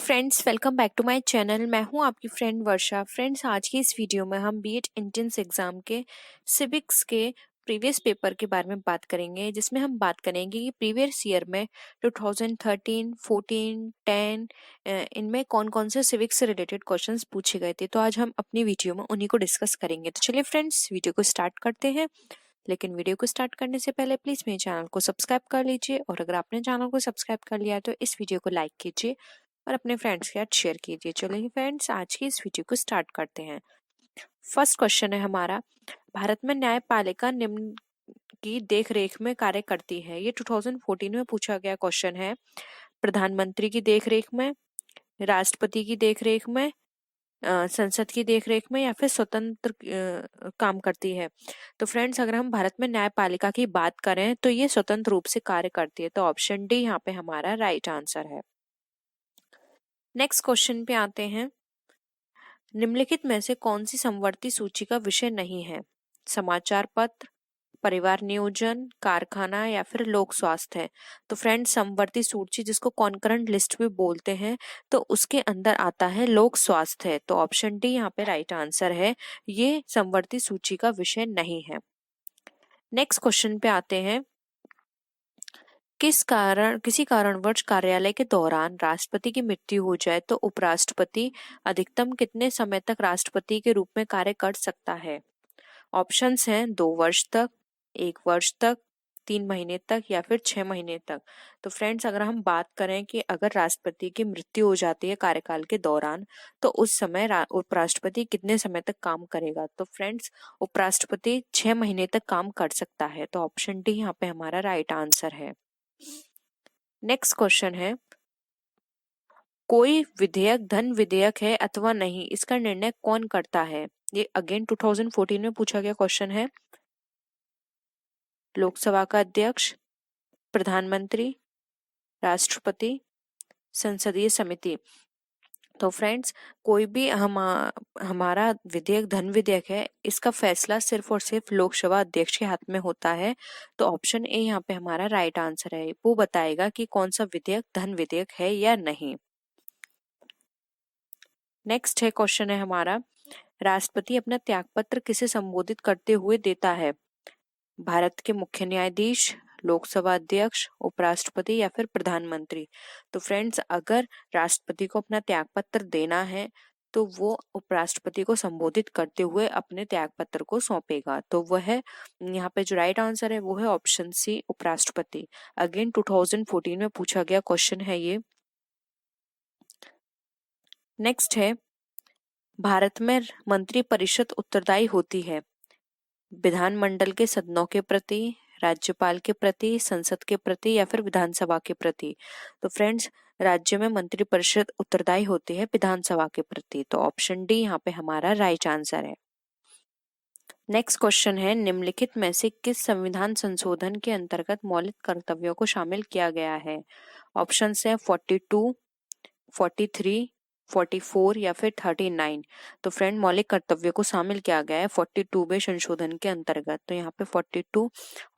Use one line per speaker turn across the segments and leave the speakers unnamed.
Friends, welcome back to my channel. मैं हूं आपकी फ्रेंड वर्षा। फ्रेंड्स, आज की इस वीडियो में हम बीएड एंट्रेंस एग्जाम के सिविक्स के प्रीवियस पेपर के बारे में बात करेंगे, जिसमें हम बात करेंगे कि प्रीवियस ईयर में 2013, 14, 10 इनमें कौन कौन से सिविक्स से रिलेटेड क्वेश्चंस पूछे गए थे। तो आज हम अपनी वीडियो में उन्हीं को डिस्कस करेंगे। तो चलिए फ्रेंड्स, वीडियो को स्टार्ट करते हैं। लेकिन वीडियो को स्टार्ट करने से पहले प्लीज मेरे चैनल को सब्सक्राइब कर लीजिए, और अगर आपने चैनल को सब्सक्राइब कर लिया है तो इस वीडियो को लाइक कीजिए और अपने फ्रेंड्स के साथ शेयर कीजिए। चलिए फ्रेंड्स, आज की इस वीडियो को स्टार्ट करते हैं। फर्स्ट क्वेश्चन है हमारा, भारत में न्यायपालिका निम्न की देखरेख में कार्य करती है। ये 2014 में पूछा गया क्वेश्चन है। प्रधानमंत्री की देखरेख में, राष्ट्रपति की देखरेख में, संसद की देखरेख में, या फिर स्वतंत्र काम करती है। तो फ्रेंड्स, अगर हम भारत में न्यायपालिका की बात करें तो ये स्वतंत्र रूप से कार्य करती है। तो ऑप्शन डी यहाँ पे हमारा राइट आंसर है। नेक्स्ट क्वेश्चन पे आते हैं। निम्नलिखित में से कौन सी समवर्ती सूची का विषय नहीं है? समाचार पत्र, परिवार नियोजन, कारखाना, या फिर लोक स्वास्थ्य है। तो फ्रेंड्स, समवर्ती सूची जिसको कॉन्करेंट लिस्ट भी बोलते हैं, तो उसके अंदर आता है लोक स्वास्थ्य है। तो ऑप्शन डी यहाँ पे राइट आंसर है। ये समवर्ती सूची का विषय नहीं है। नेक्स्ट क्वेश्चन पे आते हैं। किसी कारणवश कार्यालय के दौरान राष्ट्रपति की मृत्यु हो जाए तो उपराष्ट्रपति अधिकतम कितने समय तक राष्ट्रपति के रूप में कार्य कर सकता है? ऑप्शंस हैं 2 वर्ष तक, 1 वर्ष तक, 3 महीने तक, या फिर 6 महीने तक। तो फ्रेंड्स, अगर हम बात करें कि अगर राष्ट्रपति की मृत्यु हो जाती है कार्यकाल के दौरान, तो उस समय उपराष्ट्रपति कितने समय तक काम करेगा? तो फ्रेंड्स, उपराष्ट्रपति 6 महीने तक काम कर सकता है। तो ऑप्शन डी यहाँ पे हमारा राइट आंसर है। नेक्स्ट क्वेश्चन है, कोई विधेयक धन विधेयक है अथवा नहीं, इसका निर्णय कौन करता है? ये अगेन 2014 में पूछा गया क्वेश्चन है। लोकसभा का अध्यक्ष, प्रधानमंत्री, राष्ट्रपति, संसदीय समिति। तो फ्रेंड्स, कोई भी हमारा विधेयक धन विधेयक है, इसका फैसला सिर्फ और सिर्फ लोकसभा अध्यक्ष के हाथ में होता है। तो ऑप्शन ए यहाँ पे हमारा राइट आंसर है। वो बताएगा कि कौन सा विधेयक धन विधेयक है या नहीं। नेक्स्ट है क्वेश्चन है हमारा, राष्ट्रपति अपना त्यागपत्र किसे संबोधित करते हुए देता है? भारत के मुख्य न्यायाधीश, लोकसभा अध्यक्ष, उपराष्ट्रपति, या फिर प्रधानमंत्री। तो फ्रेंड्स, अगर राष्ट्रपति को अपना त्यागपत्र देना है तो वो उपराष्ट्रपति को संबोधित करते हुए अपने त्यागपत्र को सौंपेगा। तो वह यहाँ पे जो राइट आंसर है वो है ऑप्शन सी, उपराष्ट्रपति। अगेन 2014 में पूछा गया क्वेश्चन है ये। नेक्स्ट है, भारत में मंत्री परिषद उत्तरदायी होती है विधानमंडल के सदनों के प्रति, राज्यपाल के प्रति, संसद के प्रति, या फिर विधानसभा के प्रति। तो फ्रेंड्स, राज्य में मंत्री परिषद उत्तरदायी होती है विधानसभा के प्रति। तो ऑप्शन डी यहाँ पे हमारा राइट आंसर है। नेक्स्ट क्वेश्चन है, निम्नलिखित में से किस संविधान संशोधन के अंतर्गत मौलिक कर्तव्यों को शामिल किया गया है? ऑप्शंस है 42, 43, 44, या फिर 39। तो फ्रेंड, मौलिक कर्तव्यों को शामिल किया गया है 42वें संशोधन के अंतर्गत। तो यहाँ पे 42,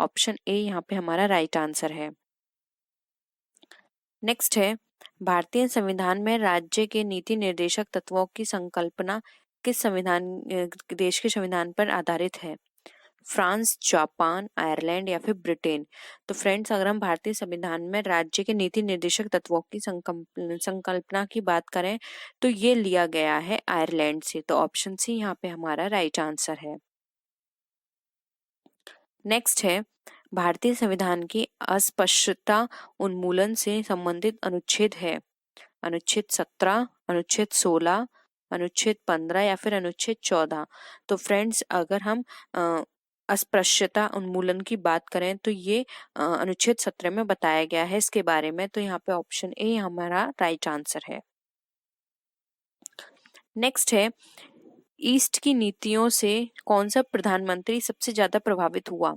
ऑप्शन ए यहाँ पे हमारा राइट आंसर है। नेक्स्ट है, भारतीय संविधान में राज्य के नीति निर्देशक तत्वों की संकल्पना किस देश के संविधान पर आधारित है? फ्रांस, जापान, आयरलैंड, या फिर ब्रिटेन। तो फ्रेंड्स, अगर हम भारतीय संविधान में राज्य के नीति निर्देशक तत्वों की संकल्पना की बात करें तो ये लिया गया है आयरलैंड से। तो ऑप्शन सी यहाँ पे हमारा राइट आंसर है। नेक्स्ट है, भारतीय संविधान की अस्पष्टता उन्मूलन से संबंधित अनुच्छेद है अनुच्छेद 17, अनुच्छेद 16, अनुच्छेद 15, या फिर अनुच्छेद 14। तो फ्रेंड्स, अगर हम अस्पृश्यता उन्मूलन की बात करें तो ये अनुच्छेद 17 में बताया गया है इसके बारे में। तो यहाँ पे ऑप्शन ए हमारा राइट आंसर है। नेक्स्ट है, ईस्ट की नीतियों से कौन सा प्रधानमंत्री सबसे ज्यादा प्रभावित हुआ?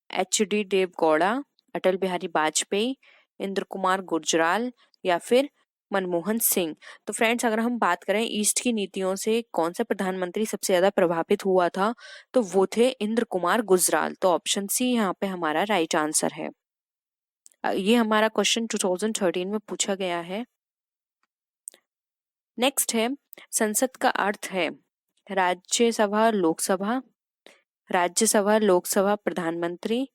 HD देवगौड़ा, अटल बिहारी वाजपेयी, इंद्र कुमार गुजराल, या फिर मनमोहन सिंह। तो फ्रेंड्स, अगर हम बात करें ईस्ट की नीतियों से कौन सा प्रधानमंत्री सबसे ज्यादा प्रभावित हुआ था, तो वो थे इंद्र कुमार गुजराल। तो ऑप्शन सी यहाँ पे हमारा राइट आंसर है। ये हमारा क्वेश्चन 2013 में पूछा गया है। नेक्स्ट है संसद का अर्थ है राज्यसभा, लोकसभा, राज्यसभा, लोकसभा, प्रधानमंत्री,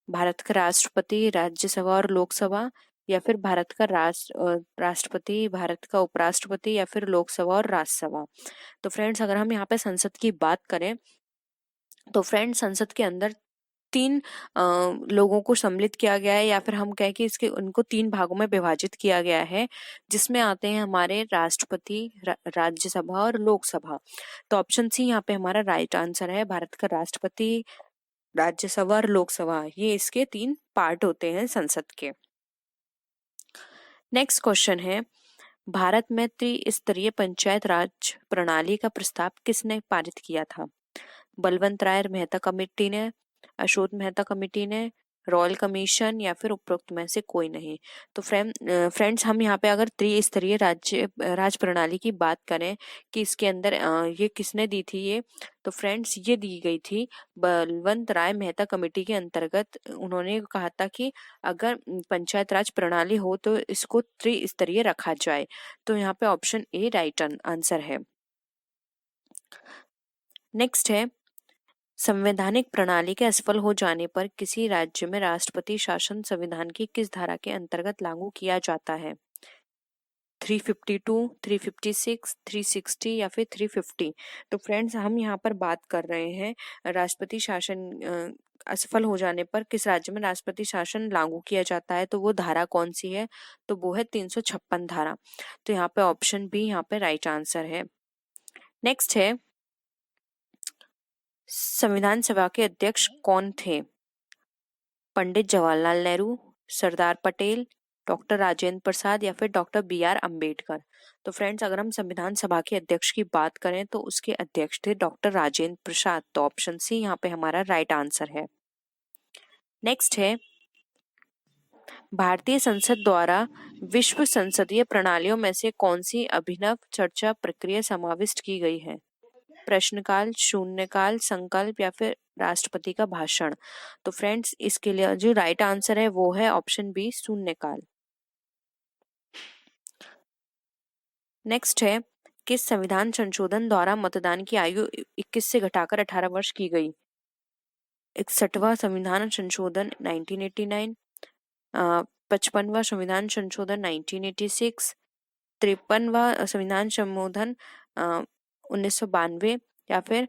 भारत का राष्ट्रपति, राज्यसभा और लोकसभा, या फिर भारत का राष्ट्रपति, भारत का उपराष्ट्रपति, या फिर लोकसभा और राज्यसभा। तो फ्रेंड्स अगर हम यहाँ पे संसद की बात करें तो फ्रेंड्स संसद के अंदर तीन लोगों को सम्मिलित किया गया है, या फिर हम कहें कि इसके उनको तीन भागों में विभाजित किया गया है, जिसमें आते हैं हमारे राष्ट्रपति, राज्यसभा और लोकसभा। तो ऑप्शन सी यहाँ पे हमारा राइट आंसर है। भारत का राष्ट्रपति, राज्यसभा और लोकसभा, ये इसके तीन पार्ट होते हैं संसद के। नेक्स्ट क्वेश्चन है भारत में त्रिस्तरीय पंचायत राज प्रणाली का प्रस्ताव किसने पारित किया था? बलवंत राय मेहता कमेटी ने, अशोक मेहता कमेटी ने, रॉयल कमीशन, या फिर उपरोक्त में से कोई नहीं। तो फ्रेंड्स हम यहाँ पे अगर त्रिस्तरीय राज प्रणाली की बात करें कि इसके अंदर ये किसने दी थी ये, तो फ्रेंड्स ये दी गई थी बलवंत राय मेहता कमेटी के अंतर्गत। उन्होंने कहा था कि अगर पंचायत राज प्रणाली हो तो इसको त्रिस्तरीय रखा जाए। तो यहाँ पे ऑप्शन ए राइट आंसर है। नेक्स्ट है संवैधानिक प्रणाली के असफल हो जाने पर किसी राज्य में राष्ट्रपति शासन संविधान की किस धारा के अंतर्गत लागू किया जाता है? 352, 356, 360 या फिर 350। तो फ्रेंड्स हम यहाँ पर बात कर रहे हैं राष्ट्रपति शासन असफल हो जाने पर किस राज्य में राष्ट्रपति शासन लागू किया जाता है, तो वो धारा कौन सी है? तो वो है 356 धारा। तो यहाँ पे ऑप्शन बी यहाँ पे राइट आंसर है। नेक्स्ट है संविधान सभा के अध्यक्ष कौन थे? पंडित जवाहरलाल नेहरू, सरदार पटेल, डॉक्टर राजेंद्र प्रसाद, या फिर डॉक्टर BR अम्बेडकर। तो फ्रेंड्स अगर हम संविधान सभा के अध्यक्ष की बात करें तो उसके अध्यक्ष थे डॉक्टर राजेंद्र प्रसाद। तो ऑप्शन सी यहाँ पे हमारा राइट आंसर है। नेक्स्ट है भारतीय संसद द्वारा विश्व संसदीय प्रणालियों में से कौन सी अभिनव चर्चा प्रक्रिया समाविष्ट की गई है? प्रश्नकाल, शून्यकाल, संकल्प, या फिर राष्ट्रपति का भाषण। तो फ्रेंड्स इसके लिए जो राइट आंसर है वो है ऑप्शन बी शून्यकाल। नेक्स्ट है किस संविधान संशोधन द्वारा मतदान की आयु 21 से घटाकर 18 वर्ष की गई? 61वां संविधान संशोधन 1989, 55वां संविधान संशोधन 1986, 53वां संविधान संशोधन 1992, या फिर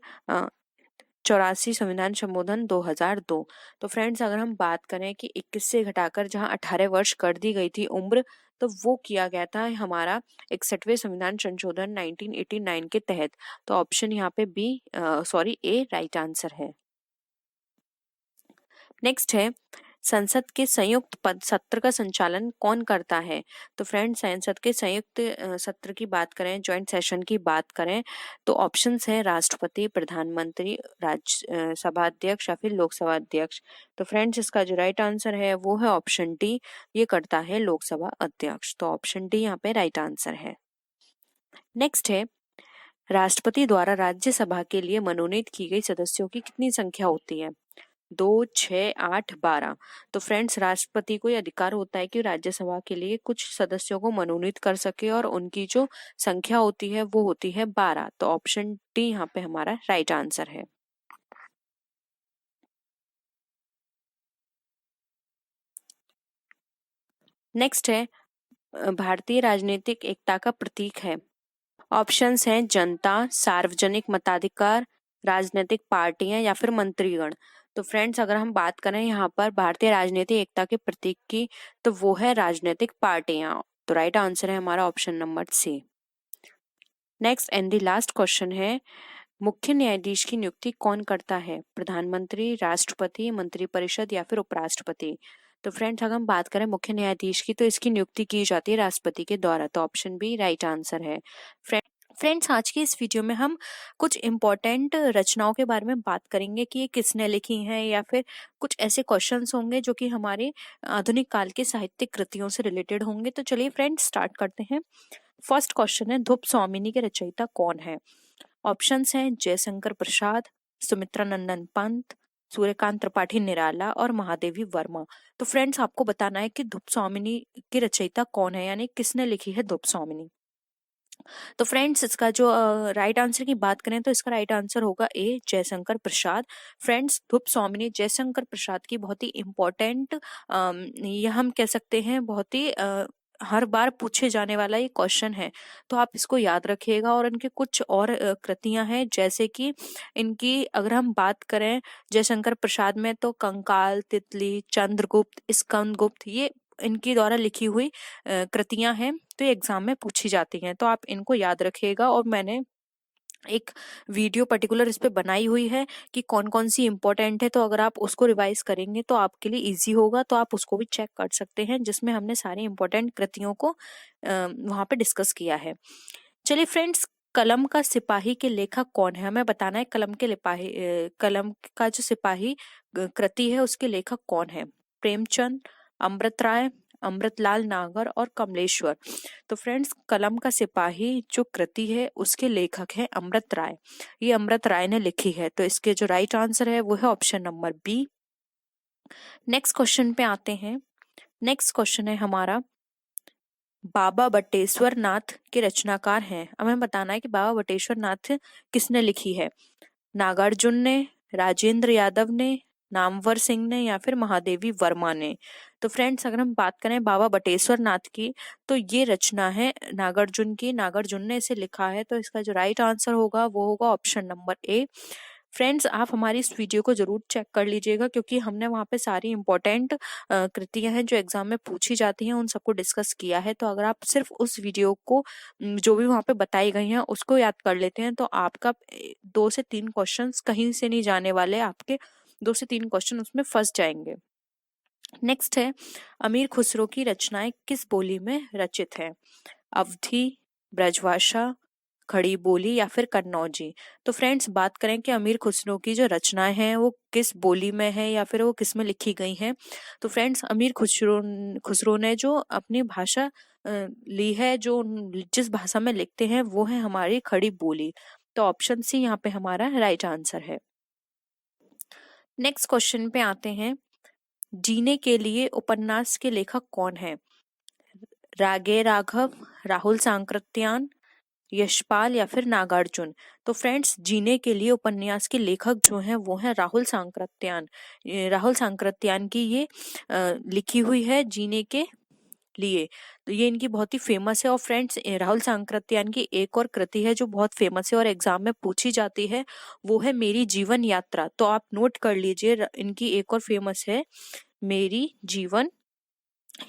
84 संविधान संशोधन 2002। तो फ्रेंड्स अगर हम बात करें कि 21 से घटाकर जहां 18 वर्ष कर दी गई थी उम्र, तो वो किया गया था हमारा 61वें संविधान संशोधन 1989 के तहत। तो ऑप्शन यहाँ पे ए राइट आंसर है। नेक्स्ट है संसद के संयुक्त सत्र का संचालन कौन करता है? तो फ्रेंड्स संसद के संयुक्त सत्र की बात करें, ज्वाइंट सेशन की बात करें, तो ऑप्शंस है राष्ट्रपति, प्रधानमंत्री, राज्यसभा अध्यक्ष, या फिर लोकसभा अध्यक्ष। तो फ्रेंड्स इसका जो राइट आंसर है वो है ऑप्शन डी, ये करता है लोकसभा अध्यक्ष। तो ऑप्शन डी यहाँ पे राइट आंसर है। नेक्स्ट है राष्ट्रपति द्वारा राज्यसभा के लिए मनोनीत की गई सदस्यों की कितनी संख्या होती है? 2, 6, 8, 12। तो फ्रेंड्स राष्ट्रपति को यह अधिकार होता है कि राज्यसभा के लिए कुछ सदस्यों को मनोनीत कर सके, और उनकी जो संख्या होती है वो होती है 12। तो ऑप्शन डी यहाँ पे हमारा राइट आंसर है। नेक्स्ट है भारतीय राजनीतिक एकता का प्रतीक है। ऑप्शंस हैं जनता, सार्वजनिक मताधिकार, राजनीतिक पार्टियां, या फिर मंत्रीगण। तो फ्रेंड्स अगर हम बात करें यहाँ पर भारतीय राजनीतिक एकता के प्रतीक की, तो वो है राजनीतिक पार्टियां। तो राइट आंसर है हमारा option number C. Next and the last question है मुख्य न्यायाधीश की नियुक्ति कौन करता है? प्रधानमंत्री, राष्ट्रपति, मंत्रिपरिषद, या फिर उपराष्ट्रपति। तो फ्रेंड्स अगर हम बात करें मुख्य न्यायाधीश की, तो इसकी नियुक्ति की जाती है राष्ट्रपति के द्वारा। तो ऑप्शन बी राइट आंसर है। फ्रेंड्स आज की इस वीडियो में हम कुछ इम्पोर्टेंट रचनाओं के बारे में बात करेंगे कि ये किसने लिखी हैं, या फिर कुछ ऐसे क्वेश्चंस होंगे जो कि हमारे आधुनिक काल के साहित्यिक कृतियों से रिलेटेड होंगे। तो चलिए फ्रेंड्स स्टार्ट करते हैं। फर्स्ट क्वेश्चन है धूप स्वामिनी के रचयिता कौन है? ऑप्शंस हैं जयशंकर प्रसाद, सुमित्रा नंदन पंत, सूर्यकांत त्रिपाठी निराला, और महादेवी वर्मा। तो फ्रेंड्स आपको बताना है कि धूप स्वामिनी की रचयिता कौन है, यानी किसने लिखी है धूप स्वामिनी। तो फ्रेंड्स इसका जो राइट आंसर की बात करें तो इसका राइट आंसर होगा ए, जयशंकर प्रसाद। फ्रेंड्स धूप स्वामिनी जयशंकर प्रसाद की बहुत ही इम्पोर्टेंट, ये हम कह सकते हैं बहुत ही हर बार पूछे जाने वाला ये क्वेश्चन है, तो आप इसको याद रखिएगा। और इनके कुछ और कृतियां हैं, जैसे कि इनकी अगर हम बात करें जयशंकर प्रसाद में, तो कंकाल, तितली, चंद्रगुप्त, स्कंदगुप्त, ये इनकी द्वारा लिखी हुई कृतियां हैं, तो ये एग्जाम में पूछी जाती हैं, तो आप इनको याद रखिएगा। और मैंने एक वीडियो पर्टिकुलर इस पे बनाई हुई है कि कौन कौन सी इंपॉर्टेंट है, तो अगर आप उसको रिवाइज करेंगे तो आपके लिए इजी होगा, तो आप उसको भी चेक कर सकते हैं, जिसमें हमने सारी इंपॉर्टेंट कृतियों को वहां पे डिस्कस किया है। चलिए फ्रेंड्स, कलम का सिपाही के लेखक कौन है, हमें बताना है। कलम का जो सिपाही कृति है उसके लेखक कौन है। प्रेमचंद, अमृत राय, अमृतलाल नागर और कमलेश्वर। तो फ्रेंड्स, कलम का सिपाही जो कृति है उसके लेखक है अमृत राय। ये अमृत राय ने लिखी है, तो इसके जो राइट आंसर है वो है option number B. Next question पे आते हैं। नेक्स्ट क्वेश्चन है हमारा, बाबा बटेश्वर नाथ के रचनाकार हैं। अब हमें बताना है कि बाबा बटेश्वर नाथ किसने लिखी है। नागार्जुन ने, राजेंद्र यादव ने, नामवर सिंह ने, या फिर महादेवी वर्मा ने। तो फ्रेंड्स, अगर हम बात करें बाबा बटेश्वर नाथ की, तो ये रचना है नागार्जुन की, नागार्जुन ने इसे लिखा है, तो इसका जो राइट आंसर होगा वो होगा ऑप्शन नंबर ए। फ्रेंड्स, आप हमारी इस वीडियो को जरूर चेक कर लीजिएगा, क्योंकि हमने वहाँ पे सारी इंपॉर्टेंट कृतियां हैं जो एग्जाम में पूछी जाती हैं, उन सबको डिस्कस किया है। तो अगर आप सिर्फ उस वीडियो को जो भी वहाँ पे बताई गई हैं उसको याद कर लेते हैं, तो आपका 2 से 3 क्वेश्चंस कहीं से नहीं जाने वाले, आपके 2 से 3 क्वेश्चन उसमें फंस जाएंगे। नेक्स्ट है, अमीर खुसरो की रचनाएं किस बोली में रचित हैं। अवधी, ब्रजभाषा, खड़ी बोली, या फिर कन्नौजी। तो फ्रेंड्स, बात करें कि अमीर खुसरो की जो रचनाएं हैं वो किस बोली में है या फिर वो किस में लिखी गई हैं, तो फ्रेंड्स, अमीर खुसरो ने जो अपनी भाषा ली है, जो जिस भाषा में लिखते हैं वो है हमारी खड़ी बोली। तो ऑप्शन सी यहाँ पे हमारा राइट आंसर है। नेक्स्ट क्वेश्चन पे आते हैं, जीने के लिए उपन्यास के लेखक कौन है। रागे राघव, राहुल सांकृत्यान, यशपाल, या फिर नागार्जुन। तो फ्रेंड्स, जीने के लिए उपन्यास के लेखक जो हैं वो हैं राहुल सांकृत्यान। राहुल सांकृत्यान की ये लिखी हुई है जीने के लिए, तो ये इनकी बहुत ही फेमस है। और फ्रेंड्स, राहुल सांकृत्यान की एक और कृति है जो बहुत फेमस है और एग्जाम में पूछी जाती है, वो है मेरी जीवन यात्रा। तो आप नोट कर लीजिए, इनकी एक और फेमस है मेरी जीवन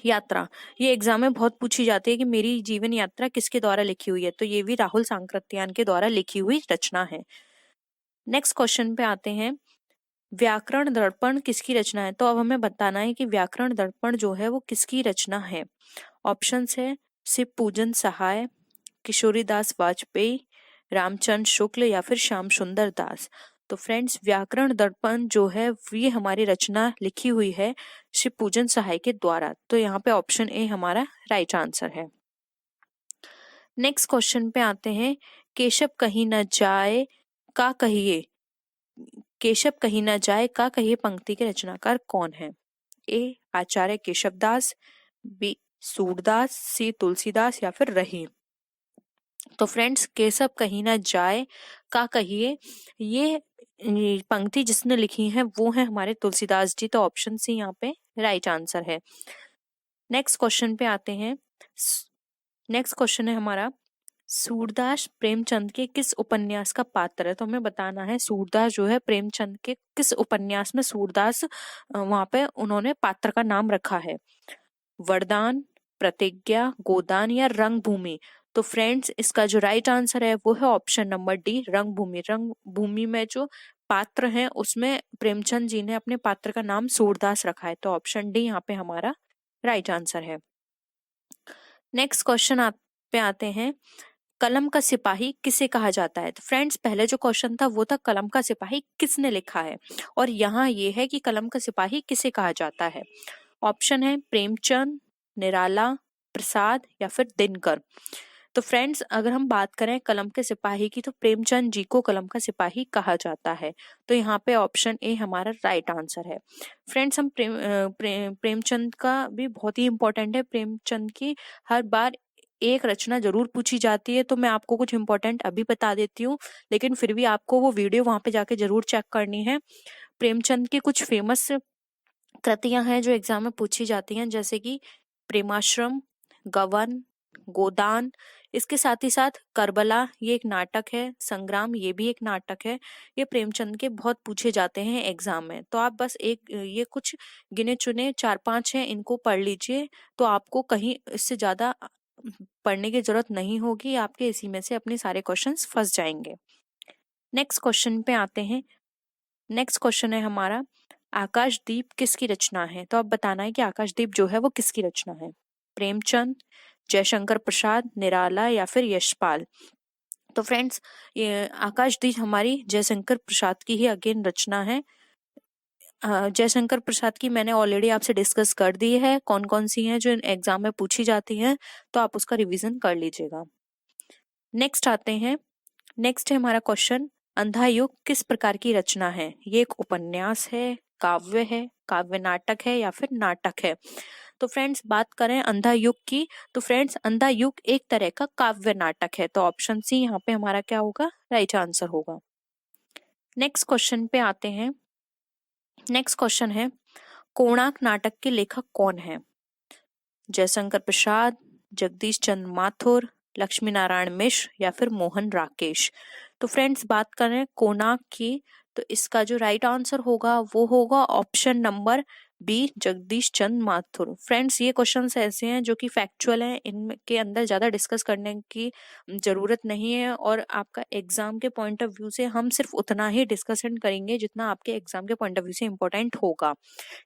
यात्रा। ये एग्जाम में बहुत पूछी जाती है कि मेरी जीवन यात्रा किसके द्वारा लिखी हुई है, तो ये भी राहुल सांकृत्यान के द्वारा लिखी हुई रचना है। नेक्स्ट क्वेश्चन पे आते हैं, व्याकरण दर्पण किसकी रचना है। तो अब हमें बताना है कि व्याकरण दर्पण जो है वो किसकी रचना है। ऑप्शंस है शिव पूजन सहाय, किशोरीदास वाजपेयी, रामचंद्र शुक्ल, या फिर श्याम सुंदर दास। तो फ्रेंड्स, व्याकरण दर्पण जो है ये हमारी रचना लिखी हुई है शिव पूजन सहाय के द्वारा, तो यहाँ पे ऑप्शन ए हमारा राइट आंसर है। नेक्स्ट क्वेश्चन पे आते हैं, केशव कहीं न जाए का कहिए, केशव कहीं न जाए का कहिए पंक्ति के रचनाकार कौन है। ए आचार्य केशवदास, बी सूरदास, सी तुलसीदास, या फिर रहीम। तो फ्रेंड्स, केशव कहीं ना जाए का कहिए, ये पंक्ति जिसने लिखी है वो है हमारे तुलसीदास जी, तो ऑप्शन सी यहाँ पे राइट आंसर है। नेक्स्ट क्वेश्चन पे आते हैं। नेक्स्ट क्वेश्चन है हमारा, सूरदास प्रेमचंद के किस उपन्यास का पात्र है। तो हमें बताना है सूरदास जो है प्रेमचंद के किस उपन्यास में सूरदास वहां पे उन्होंने पात्र का नाम रखा है। वरदान, प्रतिज्ञा, गोदान, या रंगभूमि। तो फ्रेंड्स, इसका जो राइट आंसर है वो है ऑप्शन नंबर डी, रंगभूमि। रंगभूमि में जो पात्र हैं उसमें प्रेमचंद जी ने अपने पात्र का नाम सूरदास रखा है, तो ऑप्शन डी यहाँ पे हमारा राइट आंसर है। नेक्स्ट क्वेश्चन पे आते हैं, कलम का सिपाही किसे कहा जाता है। तो फ्रेंड्स, पहले जो क्वेश्चन था वो था कलम का सिपाही किसने लिखा है, और यहाँ ये है कि कलम का सिपाही किसे कहा जाता है। ऑप्शन है प्रेमचंद, निराला, प्रसाद, या फिर दिनकर। तो फ्रेंड्स, अगर हम बात करें कलम के सिपाही की, तो प्रेमचंद जी को कलम का सिपाही कहा जाता है, तो यहाँ पे ऑप्शन ए हमारा राइट आंसर है। फ्रेंड्स, हम प्रेमचंद का भी बहुत ही इंपॉर्टेंट है, प्रेमचंद की हर बार एक रचना जरूर पूछी जाती है, तो मैं आपको कुछ इंपॉर्टेंट अभी बता देती हूँ, लेकिन फिर भी आपको वो वीडियो वहां पे जाके जरूर चेक करनी है। प्रेमचंद की कुछ फेमस कृतियां हैं जो एग्जाम में पूछी जाती हैं, जैसे कि प्रेमाश्रम, गवन, गोदान। इसके साथ ही साथ करबला, ये एक नाटक है। संग्राम, ये भी एक नाटक है। ये प्रेमचंद के बहुत पूछे जाते हैं एग्जाम में। तो आप बस एक ये कुछ गिने चुने 4-5 हैं, इनको पढ़ लीजिए, तो आपको कहीं इससे ज्यादा पढ़ने की जरूरत नहीं होगी। आपके इसी में से अपने सारे क्वेश्चंस फंस जाएंगे। नेक्स्ट क्वेश्चन पे आते हैं। नेक्स्ट क्वेश्चन है हमारा, आकाशदीप किसकी रचना है? तो अब बताना है कि आकाशदीप जो है वो किसकी रचना है। प्रेमचंद, जयशंकर प्रसाद, निराला या फिर यशपाल। तो फ्रेंड्स, ये आकाशदीप हमारी जयशंकर प्रसाद की ही अगेन रचना है। जयशंकर प्रसाद की मैंने ऑलरेडी आपसे डिस्कस कर दी है, कौन कौन सी हैं जो एग्जाम में पूछी जाती हैं, तो आप उसका रिवीजन कर लीजिएगा। नेक्स्ट आते हैं। नेक्स्ट है हमारा क्वेश्चन, अंधा युग किस प्रकार की रचना है? ये एक उपन्यास है, काव्य है, काव्य नाटक है या फिर नाटक है? तो फ्रेंड्स, बात करें अंधा युग की, तो फ्रेंड्स अंधा युग एक तरह का काव्य नाटक है। तो ऑप्शन सी यहाँ पे हमारा क्या होगा? राइट आंसर होगा। नेक्स्ट क्वेश्चन पे आते हैं। नेक्स्ट क्वेश्चन है, कोणार्क नाटक के लेखक कौन है? जयशंकर प्रसाद, जगदीश चंद्र माथुर, लक्ष्मी नारायण मिश्र या फिर मोहन राकेश? तो फ्रेंड्स, बात करें कोणार्क की, तो इसका जो राइट आंसर होगा वो होगा ऑप्शन नंबर बी, जगदीश चंद्र माथुर। फ्रेंड्स, ये क्वेश्चंस ऐसे हैं जो कि फैक्चुअल हैं, इनके अंदर ज्यादा डिस्कस करने की जरूरत नहीं है, और आपका एग्जाम के पॉइंट ऑफ व्यू से हम सिर्फ उतना ही डिस्कशन करेंगे जितना आपके एग्जाम के पॉइंट ऑफ व्यू से इम्पोर्टेंट होगा।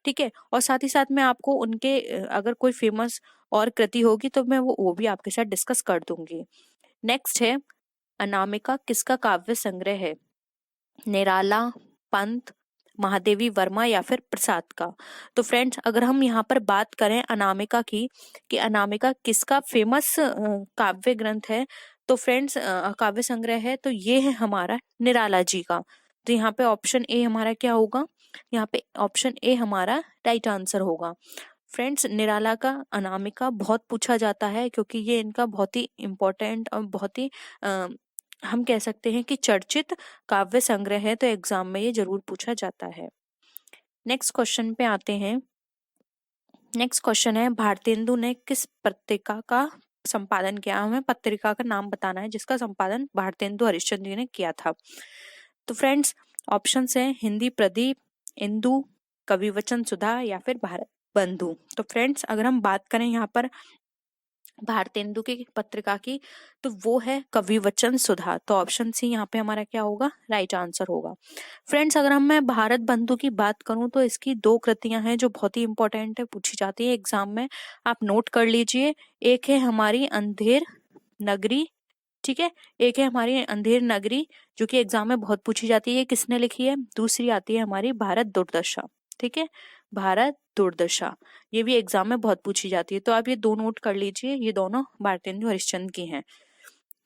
ठीक है, और साथ ही साथ मैं आपको उनके अगर कोई फेमस और कृति होगी तो मैं वो भी आपके साथ डिस्कस कर दूंगी। नेक्स्ट है, अनामिका किसका काव्य संग्रह है? निराला, पंत, महादेवी वर्मा या फिर प्रसाद का? तो फ्रेंड्स, अगर हम यहाँ पर बात करें अनामिका की, कि अनामिका किसका फेमस काव्य ग्रंथ है, तो फ्रेंड्स काव्य संग्रह है, तो ये है हमारा निराला जी का। तो यहाँ पे ऑप्शन ए हमारा क्या होगा? यहाँ पे ऑप्शन ए हमारा राइट आंसर होगा। फ्रेंड्स, निराला का अनामिका बहुत पूछा जाता है, क्योंकि ये इनका बहुत ही इम्पोर्टेंट और बहुत ही हम कह सकते हैं कि चर्चित काव्य संग्रह है, तो एग्जाम में ये जरूर पूछा जाता है। नेक्स्ट क्वेश्चन पे आते हैं। नेक्स्ट क्वेश्चन है, भारतेंदु ने किस पत्रिका का संपादन किया? हमें पत्रिका का नाम बताना है जिसका संपादन भारतेंदु हरिश्चंद्र जी ने किया था। तो फ्रेंड्स, ऑप्शंस हैं हिंदी प्रदीप, इंदु, कवि वचन सुधा या फिर भारत बंधु। तो फ्रेंड्स, अगर हम बात करें यहाँ पर भारतेंदु की पत्रिका की, तो वो है कवि वचन सुधा। तो ऑप्शन सी यहाँ पे हमारा क्या होगा? राइट आंसर होगा। फ्रेंड्स, अगर हम मैं भारत बंधु की बात करूं, तो इसकी 2 कृतियां हैं जो बहुत ही इंपॉर्टेंट है, पूछी जाती है एग्जाम में, आप नोट कर लीजिए। एक है हमारी अंधेर नगरी, ठीक है, एक है हमारी अंधेर नगरी जो कि एग्जाम में बहुत पूछी जाती है, किसने लिखी है? दूसरी आती है हमारी भारत दुर्दशा, ठीक है, भारत दुर्दशा, ये भी एग्जाम में बहुत पूछी जाती है। तो आप ये 2 नोट कर लीजिए, ये दोनों भारतेंदु हरिश्चंद्र की हैं।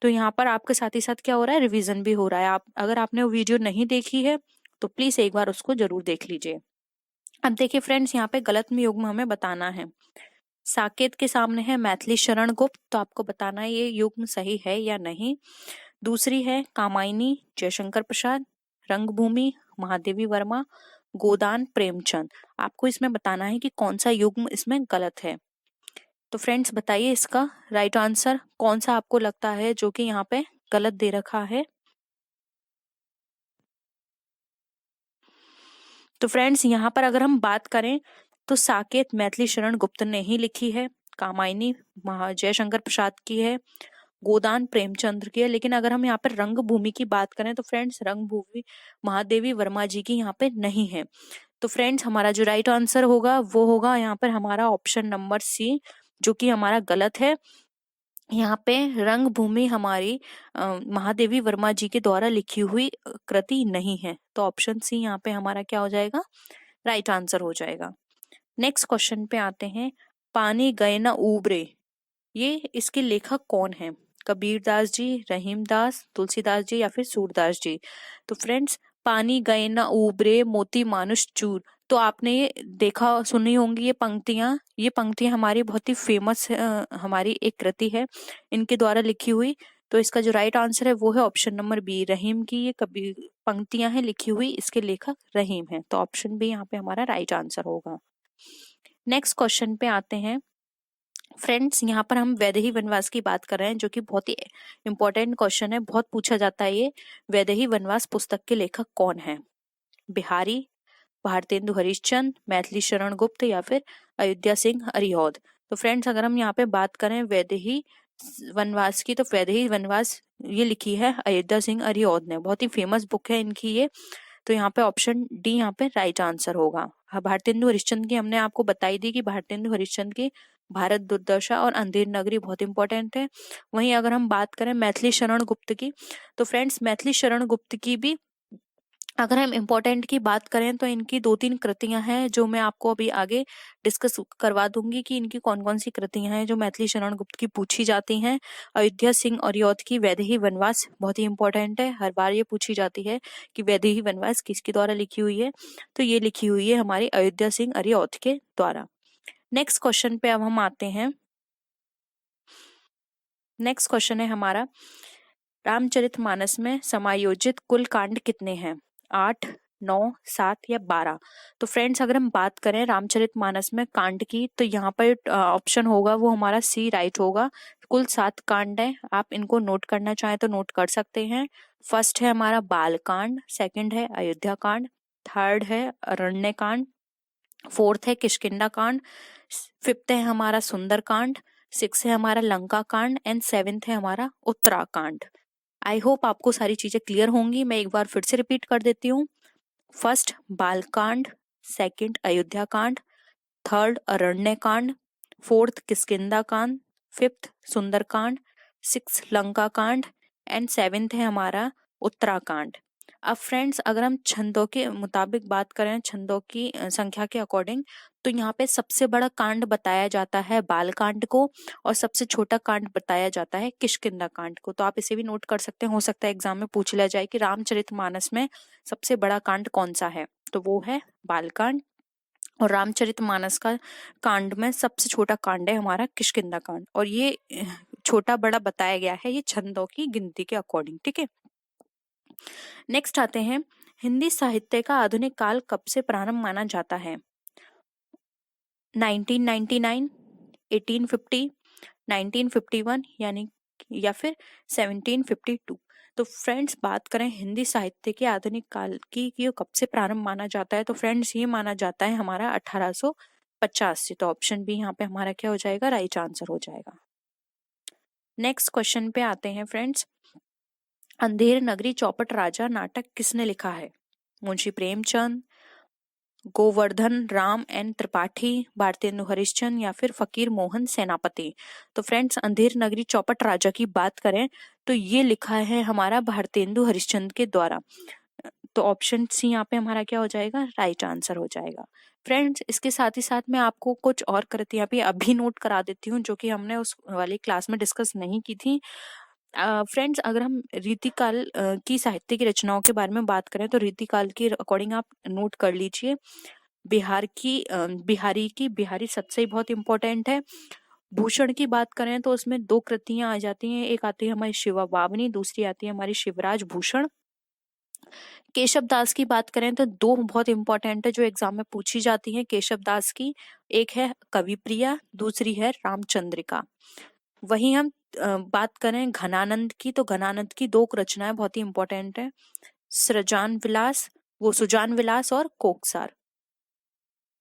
तो यहाँ पर आपके साथ ही साथ क्या हो रहा है? रिवीजन भी हो रहा है। आप अगर आपने वो वीडियो नहीं देखी है तो प्लीज एक बार उसको जरूर देख लीजिए। अब देखिए फ्रेंड्स, यहाँ पे गलत में युग्म हमें बताना है। साकेत के सामने है मैथिली शरण गुप्त, तो आपको बताना है ये युग्म सही है या नहीं। दूसरी है कामायनी जयशंकर प्रसाद, रंगभूमि महादेवी वर्मा, गोदान प्रेमचंद। आपको इसमें बताना है कि कौन सा युग्म इसमें गलत है। तो फ्रेंड्स, बताइए इसका राइट आंसर कौन सा आपको लगता है जो कि यहाँ पे गलत दे रखा है। तो फ्रेंड्स, यहाँ पर अगर हम बात करें तो साकेत मैथिली शरण गुप्त ने ही लिखी है, कामायनी जयशंकर प्रसाद की है, गोदान प्रेमचंद्र की है। लेकिन अगर हम यहाँ पर रंगभूमि की बात करें तो फ्रेंड्स, रंगभूमि महादेवी वर्मा जी की यहाँ पे नहीं है। तो फ्रेंड्स, हमारा जो राइट आंसर होगा वो होगा यहाँ पर हमारा ऑप्शन नंबर सी, जो कि हमारा गलत है। यहाँ पे रंगभूमि हमारी महादेवी वर्मा जी के द्वारा लिखी हुई कृति नहीं है। तो ऑप्शन सी यहाँ पे हमारा क्या हो जाएगा? राइट आंसर हो जाएगा। नेक्स्ट क्वेश्चन पे आते हैं, पानी गए न उबरे, ये इसके लेखक कौन है? कबीरदास जी, रहीमदास, तुलसीदास जी या फिर सूरदास जी? तो फ्रेंड्स, पानी गए न उबरे मोती मानुष चूर, तो आपने ये देखा सुनी होंगी ये पंक्तियां हमारी बहुत ही फेमस हमारी एक कृति है इनके द्वारा लिखी हुई। तो इसका जो राइट आंसर है वो है ऑप्शन नंबर बी, रहीम की ये कभी पंक्तियां हैं लिखी हुई, इसके लेखक रहीम है। तो ऑप्शन बी यहाँ पे हमारा राइट आंसर होगा। नेक्स्ट क्वेश्चन पे आते हैं फ्रेंड्स। यहाँ पर हम वैदेही वनवास की बात कर रहे हैं, जो कि बहुत ही इंपॉर्टेंट क्वेश्चन है, बहुत पूछा जाता है ये। वैदेही वनवास पुस्तक के लेखक कौन है? बिहारी, भारतेंदु हरिश्चंद्र, मैथिली शरण गुप्त या फिर अयोध्या सिंह अरिहौद। तो फ्रेंड्स अगर हम यहाँ पे बात करें वैदेही वनवास की, तो वैदेही वनवास ये लिखी है अयोध्या सिंह अरिहौद ने, बहुत ही फेमस बुक है इनकी ये। तो यहाँ पे ऑप्शन डी यहाँ पे राइट आंसर होगा। भारतेंदु हरिश्चंद्र की हमने आपको बताई दी कि भारतेंदु हरिश्चंद्र की भारत दुर्दशा और अंधेर नगरी बहुत इंपॉर्टेंट है। वहीं अगर हम बात करें मैथिली शरण गुप्त की, तो फ्रेंड्स मैथिली शरण गुप्त की भी अगर हम इम्पोर्टेंट की बात करें तो इनकी 2-3 कृतियां हैं जो मैं आपको अभी आगे डिस्कस करवा दूंगी कि इनकी कौन कौन सी कृतियां हैं जो मैथिली शरण गुप्त की पूछी जाती हैं। अयोध्या सिंह अरिहौद की वैदेही वनवास बहुत ही इंपॉर्टेंट है, हर बार ये पूछी जाती है कि वैदेही वनवास किसके द्वारा लिखी हुई है। तो ये लिखी हुई है हमारी अयोध्या सिंह अरिहौद के द्वारा। नेक्स्ट क्वेश्चन पे अब हम आते हैं। नेक्स्ट क्वेश्चन है हमारा, रामचरितमानस में समायोजित कुल कांड कितने हैं? 8, 9, 7 या 12? तो फ्रेंड्स अगर हम बात करें रामचरितमानस में कांड की, तो यहाँ पर ऑप्शन होगा वो हमारा सी राइट होगा। कुल 7 कांड है, आप इनको नोट करना चाहें तो नोट कर सकते हैं। फर्स्ट है हमारा बाल कांड, सेकंड है अयोध्या कांड, थर्ड है अरण्य कांड, फोर्थ है किष्किंधा कांड, फिफ्थ है हमारा सुंदर कांड, सिक्स है हमारा लंका कांड एंड सेवेंथ है हमारा उत्तराकांड। आई होप आपको सारी चीजें क्लियर होंगी। मैं एक बार फिर से रिपीट कर देती हूँ। फर्स्ट बालकांड, सेकंड अयोध्या कांड, थर्ड अरण्य कांड, फोर्थ किष्किंधा कांड, फिफ्थ सुंदर कांड, सिक्स लंका कांड एंड सेवेंथ है हमारा उत्तराकांड। अब फ्रेंड्स अगर हम छंदों के मुताबिक बात करें, छंदों की संख्या के अकॉर्डिंग, तो यहाँ पे सबसे बड़ा कांड बताया जाता है बालकांड को और सबसे छोटा कांड बताया जाता है किष्किंधा कांड को। तो आप इसे भी नोट कर सकते हैं, हो सकता है एग्जाम में पूछ लिया जाए कि रामचरितमानस में सबसे बड़ा कांड कौन सा है, तो वो है बालकांड। और रामचरितमानस का कांड में सबसे छोटा कांड है हमारा किष्किंधा कांड, और ये छोटा बड़ा बताया गया है ये छंदों की गिनती के अकॉर्डिंग। ठीक है, नेक्स्ट आते हैं, हिंदी साहित्य का आधुनिक काल कब से प्रारंभ माना जाता है? 1999, 1850, 1951 यानी या फिर 1752। तो फ्रेंड्स बात करें हिंदी साहित्य के आधुनिक काल की कि कब से प्रारंभ माना जाता है, तो फ्रेंड्स ये माना जाता है हमारा 1850 से। तो ऑप्शन बी यहाँ पे हमारा क्या हो जाएगा? राइट आंसर हो जाएगा। नेक्स्ट क्वेश्चन पे आते हैं फ्रेंड्स, अंधेर नगरी चौपट राजा नाटक किसने लिखा है? मुंशी प्रेमचंद, गोवर्धन राम एन त्रिपाठी, भारतेंदु हरिश्चंद्र या फिर फकीर मोहन सेनापति। तो फ्रेंड्स अंधेर नगरी चौपट राजा की बात करें तो ये लिखा है हमारा भारतेंदु हरिश्चंद्र के द्वारा। तो ऑप्शन सी यहाँ पे हमारा क्या हो जाएगा? राइट आंसर हो जाएगा। फ्रेंड्स इसके साथ ही साथ मैं आपको कुछ और कृतियां भी अभी नोट करा देती हूँ जो कि हमने उस वाली क्लास में डिस्कस नहीं की थी। फ्रेंड्स अगर हम रीतिकाल की साहित्य की रचनाओं के बारे में बात करें तो रीतिकाल के अकॉर्डिंग आप नोट कर लीजिए। बिहारी सतसई बहुत इंपॉर्टेंट है। भूषण की बात करें तो उसमें 2 कृतियां आ जाती हैं, एक आती है हमारी शिवा बावनी, दूसरी आती है हमारी शिवराज भूषण। केशव दास की बात करें तो 2 बहुत इंपॉर्टेंट है जो एग्जाम में पूछी जाती है केशव दास की, एक है कवि प्रिया, दूसरी है रामचंद्रिका। वहीं हम बात करें घनानंद की, तो घनानंद की 2 रचनाएं बहुत ही इंपॉर्टेंट है, सुजान विलास और कोकसार।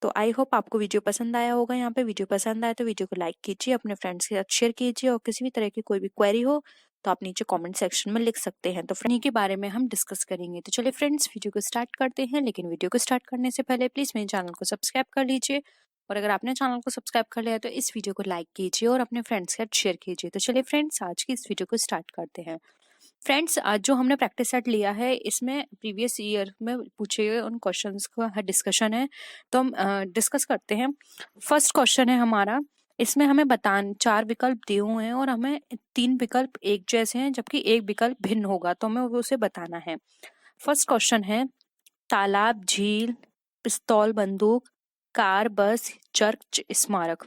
तो आई होप आपको वीडियो पसंद आया होगा। यहाँ पे वीडियो पसंद आया तो वीडियो को लाइक कीजिए, अपने फ्रेंड्स के साथ शेयर कीजिए, और किसी भी तरह की कोई भी क्वेरी हो तो आप नीचे कमेंट सेक्शन में लिख सकते हैं। तो फ्रेंड के बारे में हम डिस्कस करेंगे। तो चलिए फ्रेंड्स वीडियो को स्टार्ट करते हैं, लेकिन वीडियो को स्टार्ट करने से पहले प्लीज मेरे चैनल को सब्सक्राइब कर लीजिए, और अगर आपने चैनल को सब्सक्राइब कर लिया तो इस वीडियो को लाइक कीजिए और अपने फ्रेंड्स के साथ शेयर कीजिए। तो चलिए फ्रेंड्स आज की इस वीडियो को स्टार्ट करते हैं। फ्रेंड्स आज जो हमने प्रैक्टिस सेट लिया है इसमें प्रीवियस ईयर में पूछे गए उन क्वेश्चंस का डिस्कशन है, तो हम डिस्कस करते हैं। फर्स्ट क्वेश्चन है हमारा, इसमें हमें 4 विकल्प दिए हुए हैं और हमें 3 विकल्प एक जैसे हैं जबकि एक विकल्प भिन्न होगा, तो हमें उसे बताना है। फर्स्ट क्वेश्चन है, तालाब, झील, पिस्तौल बंदूक, कार बस, चर्च स्मारक।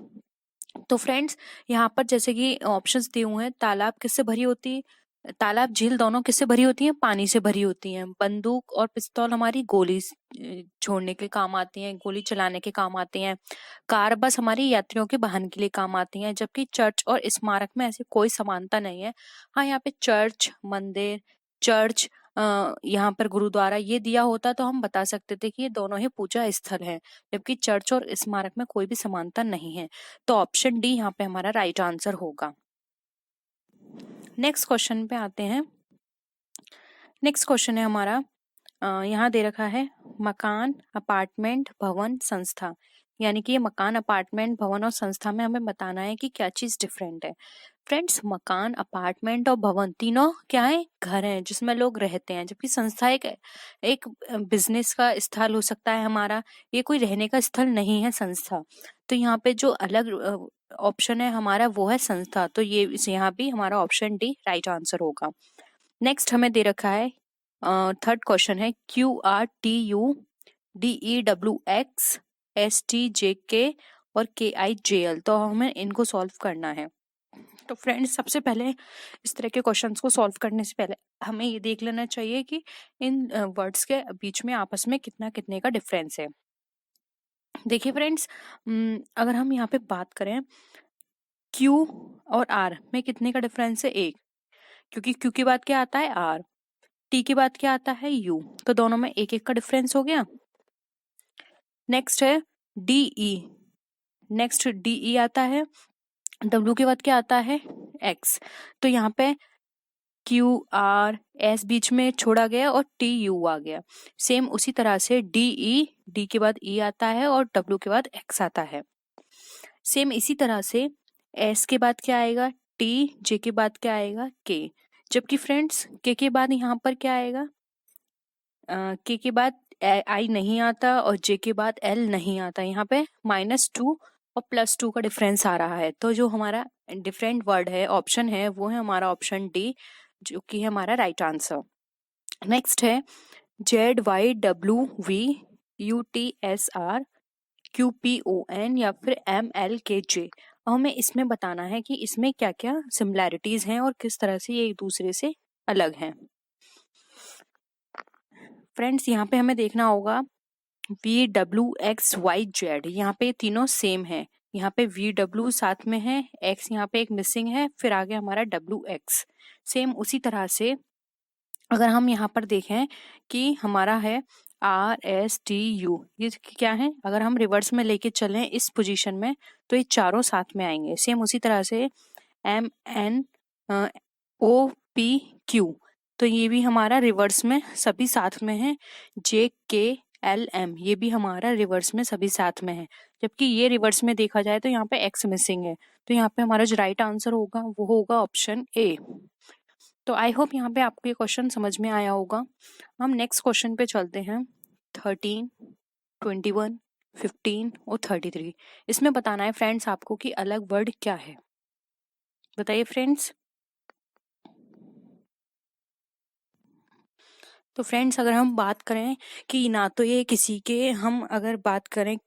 तो फ्रेंड्स यहाँ पर जैसे कि ऑप्शंस दिए हुए हैं, तालाब किससे भरी होती है, तालाब झील दोनों किससे भरी होती हैं, पानी से भरी होती हैं। बंदूक और पिस्तौल हमारी गोली छोड़ने के काम आती हैं, गोली चलाने के काम आती हैं। कार बस हमारी यात्रियों के वाहन के लिए काम आती हैं। जबकि चर्च और स्मारक में ऐसी कोई समानता नहीं है। हाँ, यहाँ पे चर्च मंदिर, चर्च यहाँ पर गुरुद्वारा ये दिया होता तो हम बता सकते थे कि ये दोनों ही पूजा स्थल हैं, जबकि चर्च और स्मारक में कोई भी समानता नहीं है। तो ऑप्शन डी यहाँ पे हमारा राइट आंसर होगा। नेक्स्ट क्वेश्चन पे आते हैं। नेक्स्ट क्वेश्चन है हमारा, यहाँ दे रखा है मकान, अपार्टमेंट, भवन, संस्था। यानी कि ये मकान, अपार्टमेंट, भवन और संस्था में हमें बताना है कि क्या चीज डिफरेंट है। फ्रेंड्स मकान, अपार्टमेंट और भवन तीनों क्या है, घर हैं जिसमें लोग रहते हैं। जबकि संस्था एक बिजनेस का स्थल हो सकता है हमारा, ये कोई रहने का स्थल नहीं है संस्था। तो यहाँ पे जो अलग ऑप्शन है हमारा वो है संस्था। तो ये यहाँ भी हमारा ऑप्शन डी राइट आंसर होगा। नेक्स्ट हमें दे रखा है, थर्ड क्वेश्चन है QRTU DEWX STJK और KIJL। तो हमें इनको सॉल्व करना है। तो फ्रेंड्स सबसे पहले इस तरह के क्वेश्चंस को सॉल्व करने से पहले हमें ये देख लेना चाहिए कि इन वर्ड्स के बीच में आपस में कितना कितने का डिफरेंस है। देखिए फ्रेंड्स, अगर हम यहाँ पे बात करें Q और R में कितने का डिफरेंस है, एक। क्योंकि Q के बाद क्या आता है R, T के बाद क्या आता है U, तो दोनों में एक एक का डिफरेंस हो गया। नेक्स्ट है DE, नेक्स्ट DE आता है, W के बाद क्या आता है X। तो यहाँ पे QR S बीच में छोड़ा गया और TU आ गया। सेम उसी तरह से DE, D के बाद E आता है और W के बाद X आता है। सेम इसी तरह से S के बाद क्या आएगा T, J के बाद क्या आएगा K। जबकि फ्रेंड्स K के बाद यहाँ पर क्या आएगा, K के बाद I नहीं आता और J के बाद L नहीं आता। यहाँ पे -2 और +2 का डिफरेंस आ रहा है। तो जो हमारा डिफरेंट वर्ड है, ऑप्शन है, वो है हमारा ऑप्शन डी, जो कि है हमारा राइट आंसर। नेक्स्ट है ZYWVUTSRQPON या फिर MLKJ। हमें इसमें बताना है कि इसमें क्या क्या सिमिलैरिटीज हैं और किस तरह से ये एक दूसरे से अलग हैं। फ्रेंड्स यहाँ पे हमें देखना होगा VWXYZ, यहाँ पे तीनों सेम है। यहाँ पे VW साथ में है, X यहाँ पे एक मिसिंग है, फिर आगे हमारा WX। सेम उसी तरह से अगर हम यहाँ पर देखें कि हमारा है RSTU, ये क्या है, अगर हम रिवर्स में लेके चलें इस पोजीशन में तो ये चारों साथ में आएंगे। सेम उसी तरह से MNOPQ, तो ये भी हमारा रिवर्स में सभी साथ में है। JKLM ये भी हमारा रिवर्स में सभी साथ में है। जबकि ये रिवर्स में देखा जाए तो यहाँ पे X मिसिंग है। तो यहाँ पे हमारा जो राइट आंसर होगा वो होगा ऑप्शन ए। तो आई होप यहाँ पे आपको ये क्वेश्चन समझ में आया होगा। हम नेक्स्ट क्वेश्चन पे चलते हैं। 13, 21, 15 और 33। इसमें बताना है फ्रेंड्स आपको कि अलग वर्ड क्या है। बताइए फ्रेंड्स। तो फ्रेंड्स अगर हम बात करें कि ना तो ये किसी के, हम अगर बात करें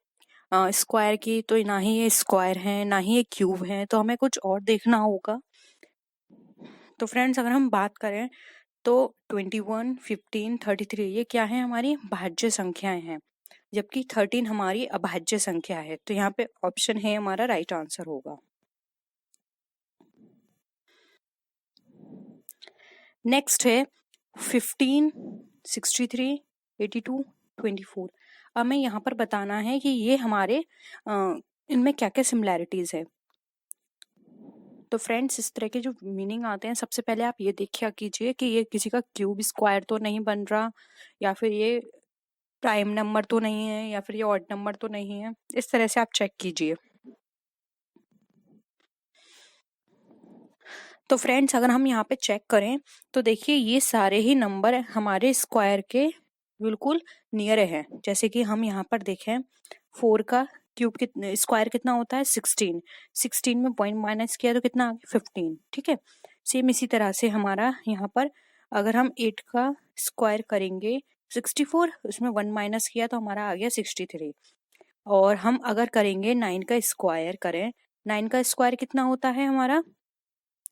स्क्वायर की, तो ना ही ये स्क्वायर है ना ही ये क्यूब है, तो हमें कुछ और देखना होगा। तो फ्रेंड्स अगर हम बात करें तो 21, 15, 33 ये क्या है, हमारी भाज्य संख्याएं हैं। जबकि 13 हमारी अभाज्य संख्या है। तो यहाँ पे ऑप्शन है हमारा राइट आंसर होगा। नेक्स्ट है 15, 63, 82, 24। हमें यहाँ पर बताना है कि ये हमारे इनमें क्या क्या सिमिलैरिटीज है। तो फ्रेंड्स इस तरह के जो मीनिंग आते हैं, सबसे पहले आप ये देखिए कीजिए कि ये किसी का क्यूब स्क्वायर तो नहीं बन रहा, या फिर ये प्राइम नंबर तो नहीं है, या फिर ये ऑड नंबर तो नहीं है। इस तरह से आप चेक कीजिए। तो फ्रेंड्स अगर हम यहाँ पे चेक करें तो देखिए ये सारे ही नंबर हमारे स्क्वायर के बिल्कुल नियर हैं। जैसे कि हम यहाँ पर देखें 4 का क्यूब कितना, स्क्वायर कितना होता है 16, 16 में पॉइंट माइनस किया तो कितना आ गया 15। ठीक है, सेम इसी तरह से हमारा यहाँ पर अगर हम 8 का स्क्वायर करेंगे
64, उसमें 1 माइनस किया तो हमारा आ गया 63। और हम अगर करेंगे 9 का स्क्वायर करें, 9 का स्क्वायर कितना होता है हमारा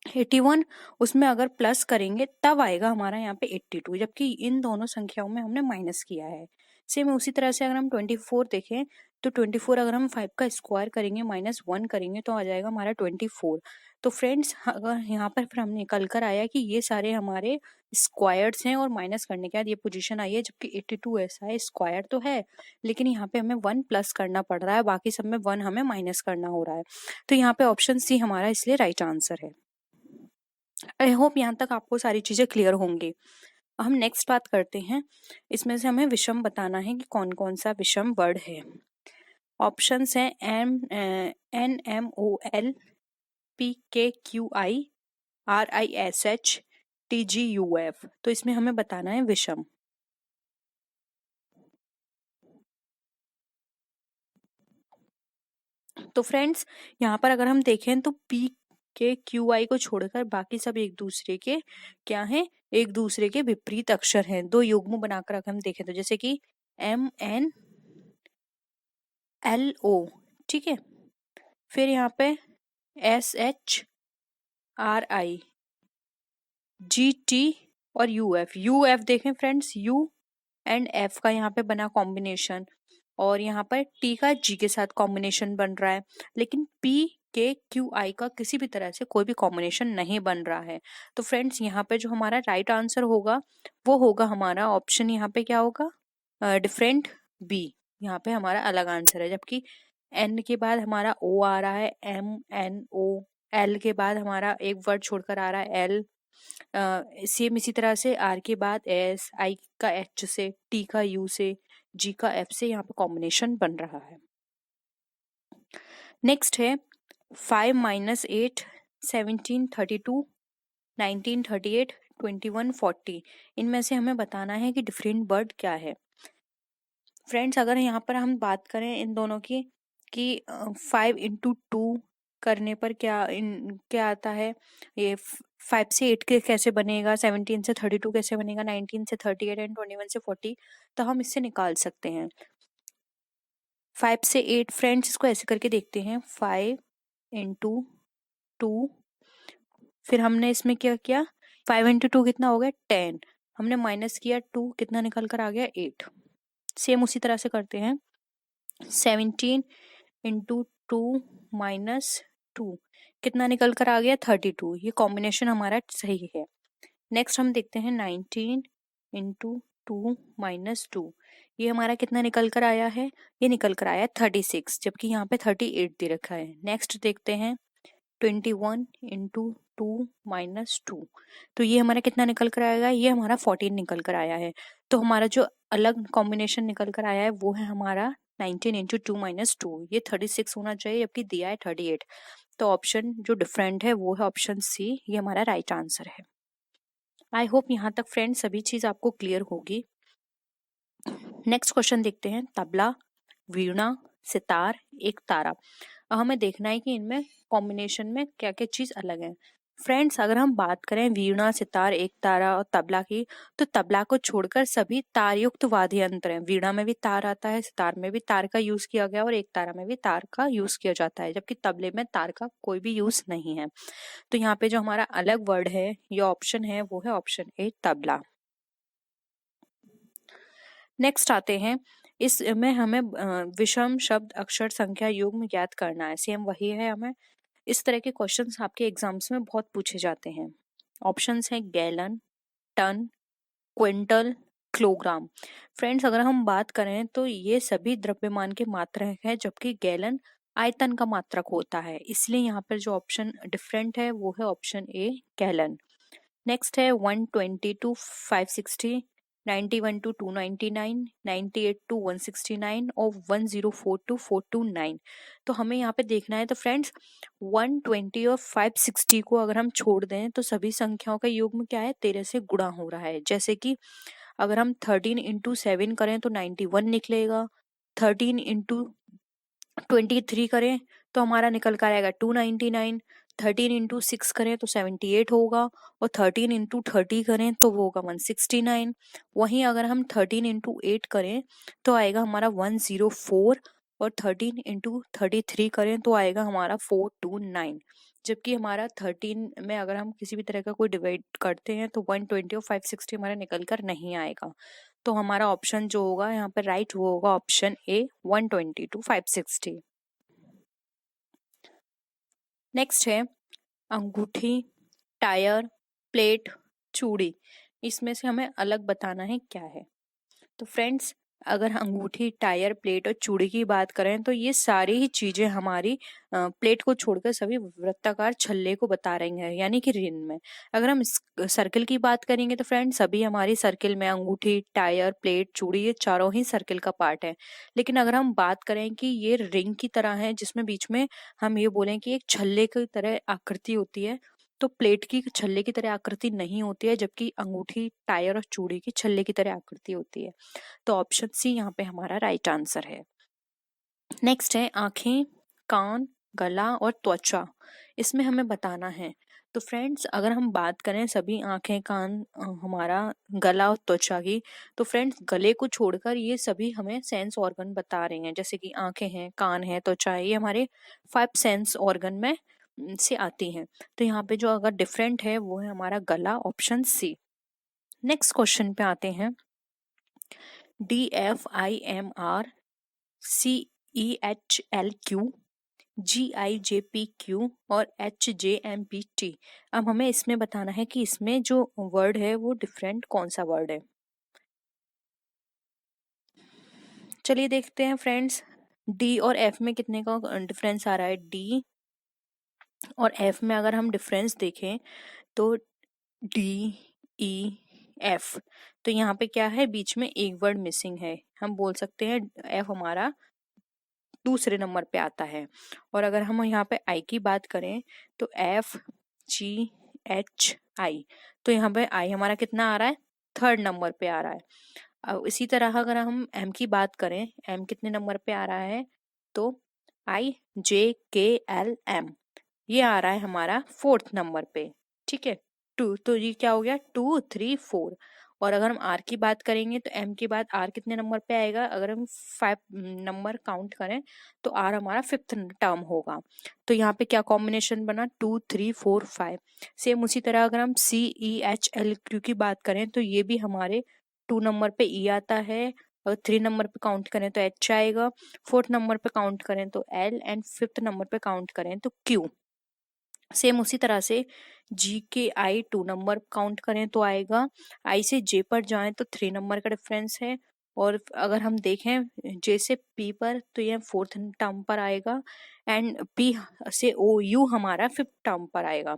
81, उसमें अगर प्लस करेंगे तब आएगा हमारा यहाँ पे 82, जबकि इन दोनों संख्याओं में हमने माइनस किया है। सेम उसी तरह से अगर हम 24 देखें तो 24 अगर हम 5 का स्क्वायर करेंगे माइनस 1 करेंगे तो आ जाएगा हमारा 24। तो फ्रेंड्स अगर यहाँ पर फिर हम निकल कर आया कि ये सारे हमारे स्क्वायर्स हैं और माइनस करने के बाद ये पोजीशन आई है, जबकि 82 ऐसा है स्क्वायर तो है लेकिन यहाँ पे हमें 1 प्लस करना पड़ रहा है, बाकी सब में 1 हमें माइनस करना हो रहा है। तो यहाँ पे ऑप्शन सी हमारा इसलिए राइट आंसर है। आई होप यहाँ तक आपको सारी चीजें क्लियर होंगी। हम नेक्स्ट बात करते हैं, इसमें से हमें विषम बताना है कि कौन कौन सा विषम वर्ड है। ऑप्शंस हैं NMOL, PKQI, RISH, TGUF। तो इसमें हमें बताना है विषम। तो फ्रेंड्स यहाँ पर अगर हम देखें तो PKQI को छोड़कर बाकी सब एक दूसरे के क्या हैं, एक दूसरे के विपरीत अक्षर हैं। दो युग्म बनाकर अगर हम देखें तो जैसे कि MNLO, ठीक है, फिर यहाँ पे SHRI, GT और UF देखें फ्रेंड्स, U एंड F का यहाँ पे बना कॉम्बिनेशन और यहाँ पर T का G के साथ कॉम्बिनेशन बन रहा है, लेकिन PKQI का किसी भी तरह से कोई भी कॉम्बिनेशन नहीं बन रहा है। तो फ्रेंड्स यहाँ पे जो हमारा राइट आंसर होगा वो होगा हमारा ऑप्शन, यहाँ पे क्या होगा डिफरेंट B, यहाँ पे हमारा अलग आंसर है। जबकि N के बाद हमारा O आ रहा है, MNO, L के बाद हमारा एक वर्ड छोड़कर आ रहा है L, सेम इसी तरह से R के बाद S, I का H से, T का U से, G का F से यहाँ पे कॉम्बिनेशन बन रहा है। नेक्स्ट है 5 माइनस 8, 17, 32, 19, 38, 21, 40। इनमें से हमें बताना है कि डिफरेंट वर्ड क्या है। फ्रेंड्स अगर यहाँ पर हम बात करें इन दोनों की कि 5 इंटू 2 करने पर क्या आता है, ये 5 से 8 के कैसे बनेगा, 17 से 32 कैसे बनेगा, 19 से 38 एंड 21 से 40, तो हम इससे निकाल सकते हैं 5 से 8। फ्रेंड्स इसको ऐसे करके देखते हैं, 5 इंटू 2, फिर हमने इसमें क्या किया, 5 इंटू 2 कितना हो गया 10, हमने माइनस किया 2, कितना निकल कर आ गया 8। सेम उसी तरह से करते हैं 17 इंटू 2 माइनस 2, कितना निकल कर आ गया 32। ये कॉम्बिनेशन हमारा सही है। नेक्स्ट हम देखते हैं 19 इंटू 2 माइनस 2, ये हमारा कितना निकल कर आया है, ये निकल कर आया 36, जबकि यहाँ पे 38 दे रखा है। नेक्स्ट देखते हैं 21 इंटू 2 माइनस 2, तो ये हमारा कितना निकल कर आएगा, ये हमारा 14 निकल कर आया है। तो हमारा जो अलग कॉम्बिनेशन निकल कर आया है वो है हमारा 19 इंटू 2 माइनस 2, ये 36 होना चाहिए जबकि दिया है 38। तो ऑप्शन जो डिफरेंट है वो है ऑप्शन सी, ये हमारा राइट आंसर है। आई होप यहाँ तक फ्रेंड्स सभी चीज आपको क्लियर होगी। नेक्स्ट क्वेश्चन देखते हैं, तबला, वीणा, सितार, एक तारा। अब हमें देखना है कि इनमें कॉम्बिनेशन में क्या क्या चीज अलग है। फ्रेंड्स अगर हम बात करें वीणा, सितार, एक तारा और तबला की, तो तबला को छोड़कर सभी तारयुक्त वाद्य यंत्र हैं। वीणा में भी तार आता है, सितार में भी तार का यूज किया गया और एक तारा में भी तार का यूज किया जाता है, जबकि तबले में तार का कोई भी यूज नहीं है। तो यहाँ पे जो हमारा अलग वर्ड है या ऑप्शन है वो है ऑप्शन ए, तबला। नेक्स्ट आते हैं, इसमें हमें विषम शब्द अक्षर संख्या युग्म ज्ञात करना है। सेम वही है, हमें इस तरह के क्वेश्चंस आपके एग्जाम्स में बहुत पूछे जाते हैं। ऑप्शंस हैं gallon, ton, quintal, kilogram. Friends अगर हम बात करें तो ये सभी द्रव्यमान के मात्रक हैं, जबकि गैलन आयतन का मात्रक होता है, इसलिए यहाँ पर जो ऑप्शन डिफरेंट है वो है ऑप्शन ए, गैलन। नेक्स्ट है 120 टू 560, 91 टू 299, 98 टू 169 और 104 टू 429। तो हमें यहाँ पे देखना है, तो फ्रेंड्स 120 और 560 को अगर हम छोड़ दें तो सभी संख्याओं का युग्म क्या है, 13 से गुणा हो रहा है। जैसे कि अगर हम 13 इंटू 7 करें तो 91 निकलेगा, 13 इंटू 23 करें तो हमारा निकल कर आएगा 299, 13 इंटू 6 करें तो 78 होगा, और 13 इंटू 30 करें तो वो होगा 169। वहीं अगर हम 13 इंटू 8 करें तो आएगा हमारा 104, और 13 इंटू 33 करें तो आएगा हमारा 429। जबकि हमारा 13 में अगर हम किसी भी तरह का कोई डिवाइड करते हैं तो 120 और 560 हमारा निकल कर नहीं आएगा। तो हमारा ऑप्शन जो होगा यहाँ पर राइट वो होगा ऑप्शन ए, 120 to 560। नेक्स्ट है अंगूठी, टायर, प्लेट, चूड़ी। इसमें से हमें अलग बताना है क्या है। तो फ्रेंड्स, अगर अंगूठी, टायर, प्लेट और चूड़ी की बात करें तो ये सारी ही चीजें हमारी प्लेट को छोड़कर सभी वृत्ताकार छल्ले को बता रही हैं, यानी कि रिंग में। अगर हम सर्किल की बात करेंगे तो फ्रेंड्स सभी हमारी सर्किल में अंगूठी, टायर, प्लेट, चूड़ी ये चारों ही सर्किल का पार्ट है। लेकिन अगर हम बात करें कि ये रिंग की तरह है जिसमें बीच में हम ये बोलें कि एक छल्ले की तरह आकृति होती है, तो प्लेट की छल्ले की तरह आकृति नहीं होती है, जबकि अंगूठी, टायर और चूड़ी की छल्ले की तरह आकृति होती है। तो ऑप्शन सी यहाँ पे हमारा राइट आंसर है। नेक्स्ट है आंखें, कान, गला और त्वचा। इसमें हमें बताना है। तो फ्रेंड्स, अगर हम बात करें सभी आंखें, कान, हमारा गला और त्वचा की, तो फ्रेंड्स गले को छोड़कर ये सभी हमें सेंस ऑर्गन बता रहे हैं। जैसे कि आंखें हैं, कान है, त्वचा है, ये हमारे 5 सेंस ऑर्गन में से आती हैं। तो यहाँ पे जो अगर डिफरेंट है वो है हमारा गला, ऑप्शन सी। नेक्स्ट क्वेश्चन पे आते हैं। DFIMR, CEHLQ, GIJPQ और HJMPT। अब हमें इसमें बताना है कि इसमें जो वर्ड है वो डिफरेंट कौन सा वर्ड है। चलिए देखते हैं फ्रेंड्स, डी और एफ में कितने का डिफरेंस आ रहा है। डी और एफ में अगर हम डिफरेंस देखें तो DEF, तो यहाँ पे क्या है, बीच में एक वर्ड मिसिंग है। हम बोल सकते हैं एफ हमारा दूसरे नंबर पे आता है। और अगर हम यहाँ पे आई की बात करें तो FGHI, तो यहाँ पे आई हमारा कितना आ रहा है, थर्ड नंबर पे आ रहा है। अब इसी तरह अगर हम एम की बात करें, एम कितने नंबर पे आ रहा है, तो IJKLM, ये आ रहा है हमारा 4th नंबर पे। ठीक है, 2, तो ये क्या हो गया, 2, 3, 4। और अगर हम आर की बात करेंगे तो एम के बाद आर कितने नंबर पे आएगा, अगर हम 5 नंबर काउंट करें तो आर हमारा 5th टर्म होगा। तो यहाँ पे क्या कॉम्बिनेशन बना, 2, 3, 4, 5। सेम उसी तरह अगर हम CEHLQ की बात करें तो ये भी हमारे 2 नंबर पे ई आता है, अगर 3 नंबर पे काउंट करें तो एच आएगा, 4th नंबर पे काउंट करें तो एल, एंड 5th नंबर पे काउंट करें तो क्यू। सेम उसी तरह से GKI 2 नंबर काउंट करें तो आएगा, आई से जे पर जाएं तो 3 नंबर का डिफरेंस है। और अगर हम देखें जे से पी पर तो यह 4th टर्म पर आएगा, एंड पी से ओ यू हमारा 5th टर्म पर आएगा।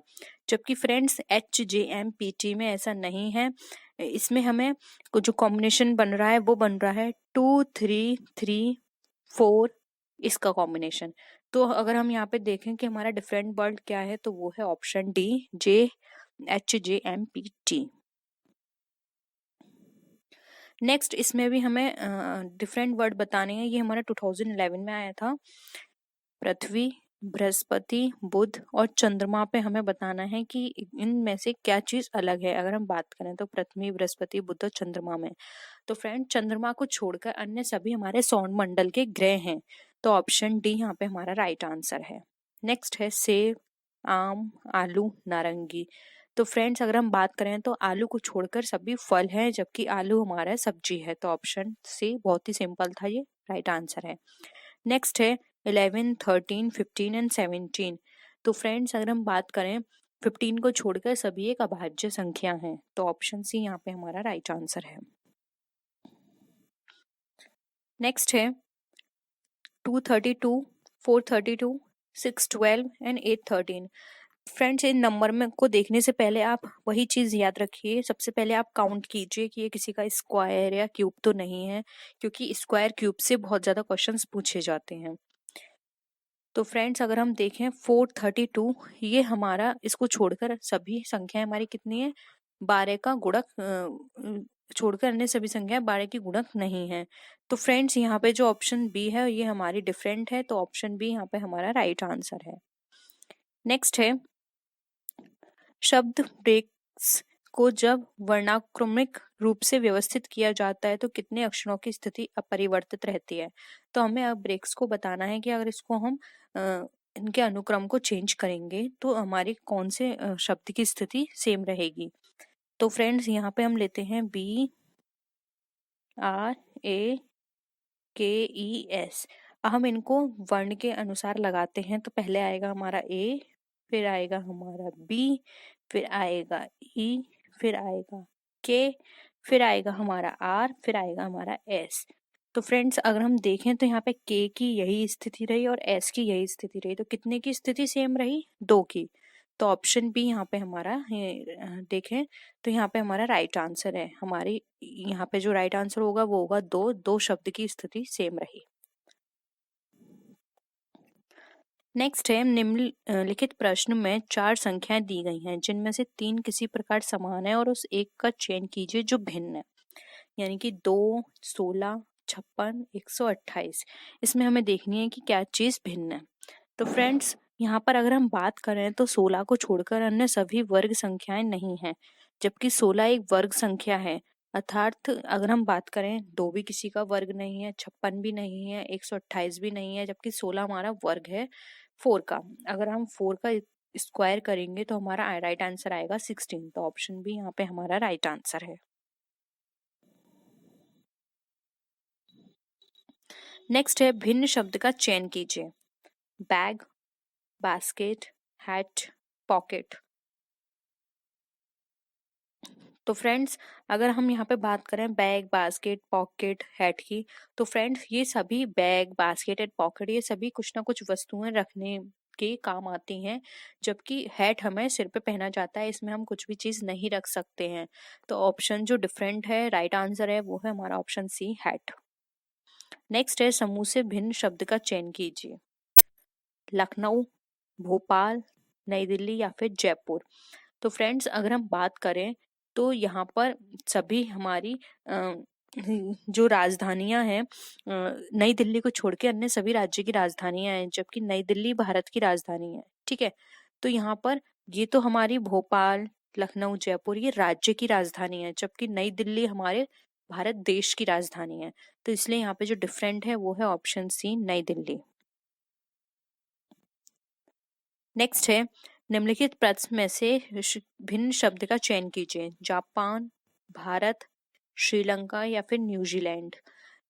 जबकि फ्रेंड्स HJMPT में ऐसा नहीं है। इसमें हमें जो कॉम्बिनेशन बन रहा है वो बन रहा है 2, 3, 3, 4, इसका कॉम्बिनेशन। तो अगर हम यहाँ पे देखें कि हमारा डिफरेंट वर्ड क्या है तो वो है ऑप्शन डी, HJMPT। नेक्स्ट, इसमें भी हमें डिफरेंट वर्ड बताने हैं। ये हमारा 2011 में आया था। पृथ्वी, बृहस्पति, बुध और चंद्रमा पे हमें बताना है कि इनमें से क्या चीज अलग है। अगर हम बात करें तो पृथ्वी, बृहस्पति, बुध और चंद्रमा में, तो फ्रेंड चंद्रमा को छोड़कर अन्य सभी हमारे सौर मंडल के ग्रह हैं। तो ऑप्शन डी यहाँ पे हमारा राइट आंसर है। नेक्स्ट है सेब, आम, आलू, नारंगी। तो फ्रेंड्स, अगर हम बात करें तो आलू को छोड़कर सभी फल हैं, जबकि आलू हमारा सब्जी है। तो ऑप्शन सी बहुत ही सिंपल था, ये राइट आंसर है। नेक्स्ट है 11, 13, 15 एंड 17। तो फ्रेंड्स, अगर हम बात करें 15 को छोड़कर सभी एक अभाज्य संख्या हैं। तो ऑप्शन सी यहाँ पे हमारा राइट आंसर है। नेक्स्ट है 232, 432, 612 एंड 813। फ्रेंड्स, इन नंबर में को देखने से पहले आप वही चीज याद रखिए, सबसे पहले आप काउंट कीजिए कि ये किसी का स्क्वायर या क्यूब तो नहीं है, क्योंकि स्क्वायर क्यूब से बहुत ज्यादा क्वेश्चंस पूछे जाते हैं। तो फ्रेंड्स, अगर हम देखें 432, ये हमारा, इसको छोड़कर सभी संख्याएं हमारी कितनी है, 12 का गुणक छोड़कर अन्य सभी संख्याएं 12 की गुणक नहीं है। तो फ्रेंड्स, यहाँ पे जो ऑप्शन बी है ये हमारी डिफरेंट है। तो ऑप्शन बी यहाँ पे हमारा राइट आंसर है। नेक्स्ट है शब्द ब्रेक्स को जब वर्णाक्रमिक रूप से व्यवस्थित किया जाता है तो कितने अक्षरों की स्थिति अपरिवर्तित रहती है। तो हमें अब ब्रेक्स को बताना है कि अगर इसको हम इनके अनुक्रम को चेंज करेंगे तो हमारी कौन से शब्द की स्थिति सेम रहेगी। तो फ्रेंड्स यहाँ पे हम लेते हैं BRAKES। हम इनको वर्ण के अनुसार लगाते हैं। तो पहले आएगा हमारा A, फिर आएगा हमारा B, फिर आएगा E, फिर आएगा K, फिर आएगा हमारा R, फिर आएगा हमारा S। तो फ्रेंड्स अगर हम देखें तो यहाँ पे K की यही स्थिति रही और S की यही स्थिति रही। तो कितने की स्थिति सेम रही? 2 की। तो ऑप्शन बी यहाँ पे हमारा देखें तो यहाँ पे हमारा राइट आंसर है। हमारी यहाँ पे जो राइट आंसर होगा वो होगा 2। 2 शब्द की स्थिति सेम रही। नेक्स्ट है निम्नलिखित प्रश्न में 4 संख्याएं दी गई हैं जिनमें से 3 किसी प्रकार समान है और उस एक का चयन कीजिए जो भिन्न है। यानी कि 2, 16, 56, 128। इसमें हमें देखनी है कि क्या चीज भिन्न है। तो फ्रेंड्स यहाँ पर अगर हम बात करें तो 16 को छोड़कर अन्य सभी वर्ग संख्याएं नहीं हैं, जबकि 16 एक वर्ग संख्या है। अर्थात अगर हम बात करें 2 भी किसी का वर्ग नहीं है, 56 भी नहीं है, 128 भी नहीं है, जबकि 16 हमारा वर्ग है 4 का। अगर हम 4 का स्क्वायर करेंगे तो हमारा राइट आंसर आएगा 16। तो ऑप्शन बी यहाँ पे हमारा राइट आंसर है। नेक्स्ट है भिन्न शब्द का चयन कीजिए। Bag, basket, hat, pocket. तो फ्रेंड्स अगर हम यहाँ पे बात करें बैग, बास्केट, पॉकेट, हैट की, तो फ्रेंड्स ये सभी बैग, बास्केट एंड पॉकेट ये सभी कुछ ना कुछ वस्तुएं रखने के काम आती हैं, जबकि हैट हमें सिर पे पहना जाता है, इसमें हम कुछ भी चीज नहीं रख सकते हैं। तो ऑप्शन जो डिफरेंट है, राइट आंसर है वो है हमारा ऑप्शन सी, हैट। नेक्स्ट है समूह से भिन्न शब्द का चयन कीजिए। लखनऊ, भोपाल, नई दिल्ली या फिर जयपुर। तो फ्रेंड्स अगर हम बात करें तो यहाँ पर सभी हमारी जो राजधानियां हैं, नई दिल्ली को छोड़ के अन्य सभी राज्य की राजधानियां हैं, जबकि नई दिल्ली भारत की राजधानी है। ठीक है, तो यहाँ पर ये तो हमारी भोपाल, लखनऊ, जयपुर ये राज्य की राजधानी है, जबकि नई दिल्ली हमारे भारत देश की राजधानी है। तो इसलिए यहाँ पे जो डिफरेंट है वो है ऑप्शन सी, नई दिल्ली। नेक्स्ट है निम्नलिखित प्रश्न में से भिन्न शब्द का चयन कीजिए। जापान, भारत, श्रीलंका या फिर न्यूजीलैंड।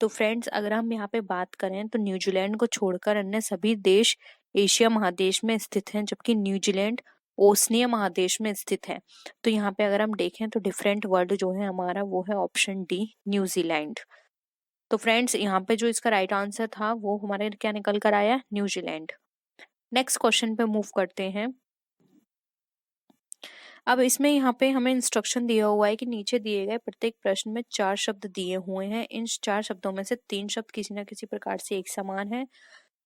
तो फ्रेंड्स अगर हम यहाँ पे बात करें तो न्यूजीलैंड को छोड़कर अन्य सभी देश एशिया महादेश में स्थित हैं, जबकि न्यूजीलैंड ओशनिया महादेश में स्थित है। तो यहाँ पे अगर हम देखें तो डिफरेंट वर्ड जो है हमारा वो है ऑप्शन डी, न्यूजीलैंड। तो फ्रेंड्स यहाँ पे जो इसका राइट आंसर था वो हमारे क्या निकल कर आया, न्यूजीलैंड। नेक्स्ट क्वेश्चन पे मूव करते हैं। अब इसमें यहाँ पे हमें इंस्ट्रक्शन दिया हुआ है कि नीचे दिए गए प्रत्येक प्रश्न में 4 शब्द दिए हुए हैं। इन 4 शब्दों में से 3 शब्द किसी न किसी प्रकार से एक समान है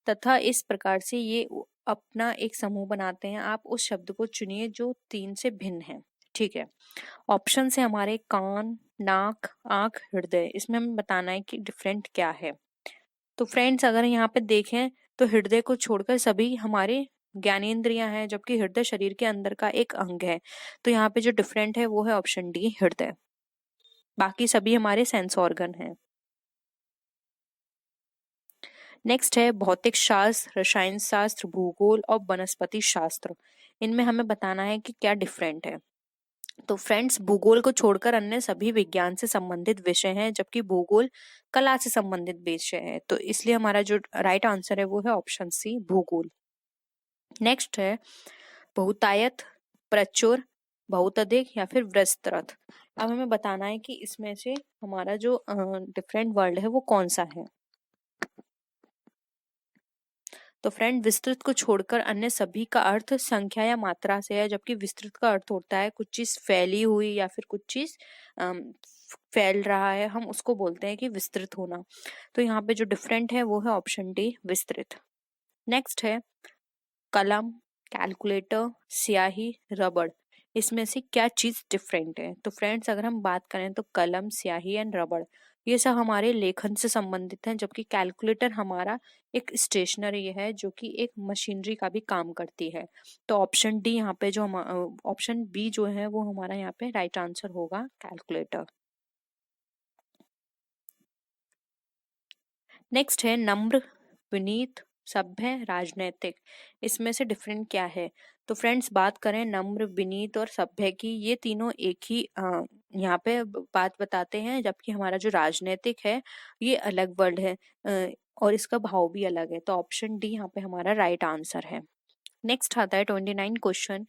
तथा इस प्रकार से ये अपना एक समूह बनाते हैं। आप उस शब्द को चुनिए जो 3 से भिन्न है। ठीक है, ऑप्शन से हमारे कान, नाक, आंख, हृदय। इसमें हमें बताना है कि डिफरेंट क्या है। तो फ्रेंड्स अगर यहाँ पे देखें तो हृदय को छोड़कर सभी हमारे ज्ञानेंद्रियां हैं, जबकि हृदय शरीर के अंदर का एक अंग है। तो यहाँ पे जो डिफरेंट है वो है ऑप्शन डी, हृदय। बाकी सभी हमारे सेंस ऑर्गन हैं। नेक्स्ट है भौतिक शास्त्र, रसायन शास्त्र, भूगोल और वनस्पति शास्त्र। इनमें हमें बताना है कि क्या डिफरेंट है। तो फ्रेंड्स भूगोल को छोड़कर अन्य सभी विज्ञान से संबंधित विषय हैं, जबकि भूगोल कला से संबंधित विषय है। तो इसलिए हमारा जो राइट आंसर है वो है ऑप्शन सी, भूगोल। नेक्स्ट है बहुतायत, प्रचुर, बहुत अधिक या फिर विस्तृत। अब हमें बताना है कि इसमें से हमारा जो डिफरेंट वर्ड है वो कौन सा है। तो फ्रेंड विस्तृत को छोड़कर अन्य सभी का अर्थ संख्या या मात्रा से है, जबकि विस्तृत का अर्थ होता है कुछ चीज फैली हुई या फिर कुछ चीज फैल रहा है, हम उसको बोलते हैं कि विस्तृत होना। तो यहाँ पे जो डिफरेंट है वो है ऑप्शन डी, विस्तृत। नेक्स्ट है कलम, कैलकुलेटर, स्याही, रबड़। इसमें से क्या चीज डिफरेंट है। तो फ्रेंड्स अगर हम बात करें तो कलम, स्याही एंड रबड़, ये सब हमारे लेखन से संबंधित हैं, जबकि कैलकुलेटर हमारा एक स्टेशनरी है जो कि एक मशीनरी का भी काम करती है। तो ऑप्शन डी यहाँ पे जो ऑप्शन बी जो है वो हमारा यहाँ पे राइट आंसर होगा, कैलकुलेटर। नेक्स्ट है नम्र, विनीत, सभ्य, राजनैतिक। इसमें से डिफरेंट क्या है? तो फ्रेंड्स बात करें नम्र, विनीत और सभ्य की, ये तीनों एक ही यहाँ पे बात बताते हैं, जबकि हमारा जो राजनैतिक है ये अलग वर्ड है और इसका भाव भी अलग है। तो ऑप्शन डी यहाँ पे हमारा राइट आंसर है। नेक्स्ट आता है 29 क्वेश्चन,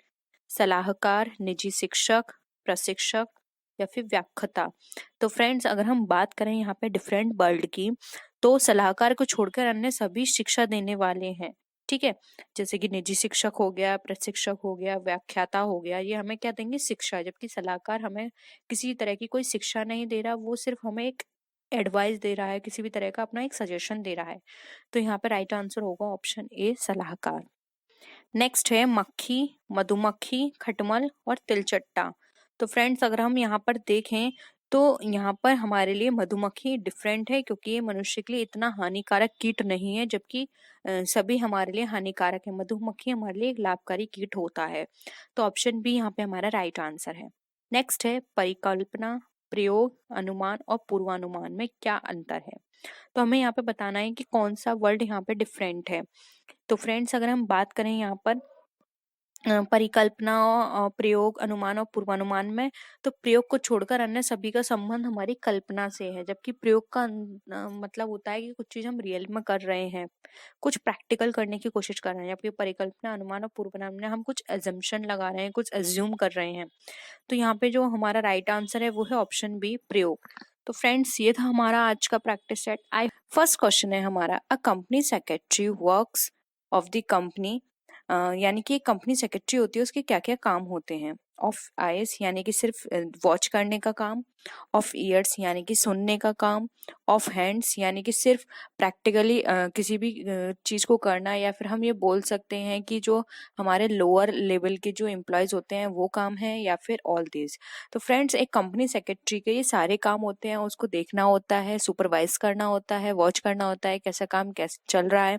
सलाहकार, निजी शिक्षक, प्रशिक्षक या फिर व्याख्याता। तो फ्रेंड्स अगर हम बात करें यहाँ पे डिफरेंट वर्ल्ड की, तो सलाहकार को छोड़कर अन्य सभी शिक्षा देने वाले हैं, ठीक है। जैसे कि निजी शिक्षक हो गया, प्रशिक्षक हो गया, व्याख्याता हो गया, ये हमें क्या देंगे? शिक्षा। जबकि सलाहकार हमें किसी तरह की कोई शिक्षा नहीं दे रहा, वो सिर्फ हमें एक एडवाइस दे रहा है, किसी भी तरह का अपना एक सजेशन दे रहा है। तो यहाँ पे राइट आंसर होगा ऑप्शन ए, सलाहकार। नेक्स्ट है मक्खी, मधुमक्खी, खटमल और तिलचट्टा। तो फ्रेंड्स अगर हम यहाँ पर देखें तो यहाँ पर हमारे लिए मधुमक्खी डिफरेंट है, क्योंकि ये मनुष्य के लिए इतना हानिकारक कीट नहीं है, जबकि सभी हमारे लिए हानिकारक है। मधुमक्खी हमारे लिए एक लाभकारी कीट होता है। तो ऑप्शन बी यहाँ पे हमारा राइट आंसर है। नेक्स्ट है परिकल्पना, प्रयोग, अनुमान और पूर्वानुमान में क्या अंतर है? तो हमें यहाँ पे बताना है कि कौन सा वर्ड यहाँ पे डिफरेंट है। तो फ्रेंड्स अगर हम बात करें यहाँ पर परिकल्पना, प्रयोग, अनुमान और पूर्वानुमान में, तो प्रयोग को छोड़कर अन्य सभी का संबंध हमारी कल्पना से है। जबकि प्रयोग का मतलब होता है कि कुछ चीज हम रियल में कर रहे हैं, कुछ प्रैक्टिकल करने की कोशिश कर रहे हैं। जबकि परिकल्पना, अनुमान और पूर्वानुमान में हम कुछ एजम्पशन लगा रहे हैं, कुछ एज्यूम कर रहे हैं। तो यहाँ पे जो हमारा राइट आंसर है वो है ऑप्शन बी, प्रयोग। तो फ्रेंड्स ये था हमारा आज का प्रैक्टिस सेट। आई फर्स्ट क्वेश्चन है हमारा, a company secretary works of the company, यानी कि एक कंपनी सेक्रेटरी होती है, उसके क्या क्या काम होते हैं? ऑफ आईज यानी कि सिर्फ वॉच करने का काम, ऑफ ईयर्स यानी कि सुनने का काम, ऑफ हैंड्स यानी कि सिर्फ प्रैक्टिकली किसी भी चीज को करना, या फिर हम ये बोल सकते हैं कि जो हमारे लोअर लेवल के जो एम्प्लॉयज होते हैं वो काम है, या फिर ऑल दिस। तो फ्रेंड्स एक कंपनी सेक्रेटरी के ये सारे काम होते हैं, उसको देखना होता है, सुपरवाइज करना होता है, वॉच करना होता है कैसा काम कैसे चल रहा है।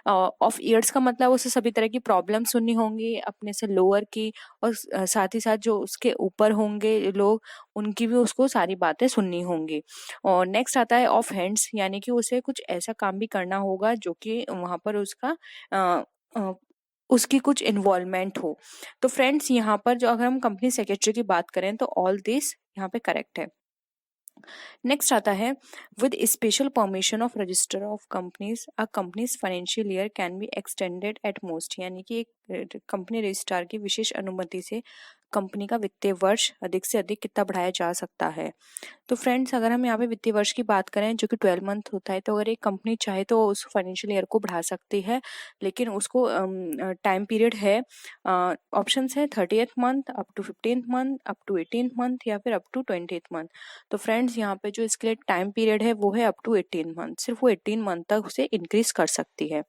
ऑफ ईयर्स का मतलब उसे सभी तरह की प्रॉब्लम सुननी होंगी अपने से लोअर की, और साथ ही साथ जो उसके ऊपर होंगे लोग, उनकी भी उसको सारी बातें सुननी होंगी। और नेक्स्ट आता है ऑफ हैंड्स, यानी कि उसे कुछ ऐसा काम भी करना होगा जो कि वहां पर उसका उसकी कुछ इन्वॉल्वमेंट हो। तो फ्रेंड्स यहाँ पर जो अगर हम कंपनी सेक्रेटरी की बात करें तो ऑल दिस यहाँ पे करेक्ट है। नेक्स्ट आता है with special permission of register of companies a companies financial year can be extended at most, यानी कि एक कंपनी रजिस्ट्रार की विशेष अनुमति से कंपनी का वित्तीय वर्ष अधिक से अधिक कितना बढ़ाया जा सकता है। तो फ्रेंड्स अगर हम यहाँ पे वित्तीय वर्ष की बात करें जो कि 12 मंथ होता है, तो अगर एक कंपनी चाहे तो उस फाइनेंशियल ईयर को बढ़ा सकती है, लेकिन उसको टाइम पीरियड है, ऑप्शंस है 30th month, up to 15th month, up to 18th month, या फिर अप टू 20th मंथ। तो फ्रेंड्स यहाँ पे जो इसके लिए टाइम पीरियड है वो है अप टू 18 मंथ, सिर्फ वो 18 मंथ तक उसे इंक्रीज कर सकती है।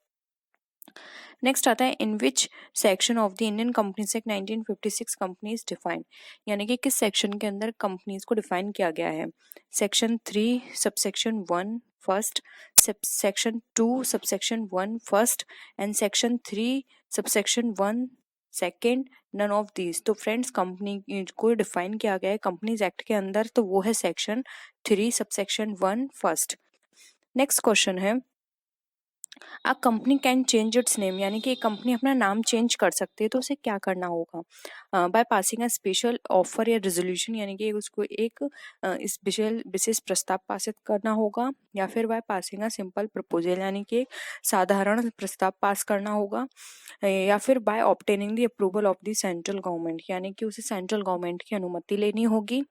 नेक्स्ट आता है in which section of the Indian Companies Act 1956 companies define, यानी कि किस सेक्शन के अंदर कंपनीज को डिफाइन किया गया है? Section 3 subsection 1 first, section 2 subsection 1 first and section 3 subsection 1 second, none of these. तो फ्रेंड्स कंपनी को डिफाइन किया गया है कंपनीज एक्ट के अंदर, तो वो है section 3 subsection 1 first. Next question है a company can change its name, यानी कि एक कंपनी अपना नाम चेंज कर सकती है, तो उसे क्या करना होगा? By passing a special offer या रेजोल्यूशन, यानी कि उसको एक स्पेशल विशेष प्रस्ताव पासित करना होगा, या फिर by passing a simple proposal, यानी कि एक साधारण प्रस्ताव पास करना होगा, या फिर by obtaining the approval of the central government, यानी कि उसे सेंट्रल गवर्नमेंट की अनुमति लेनी होगी।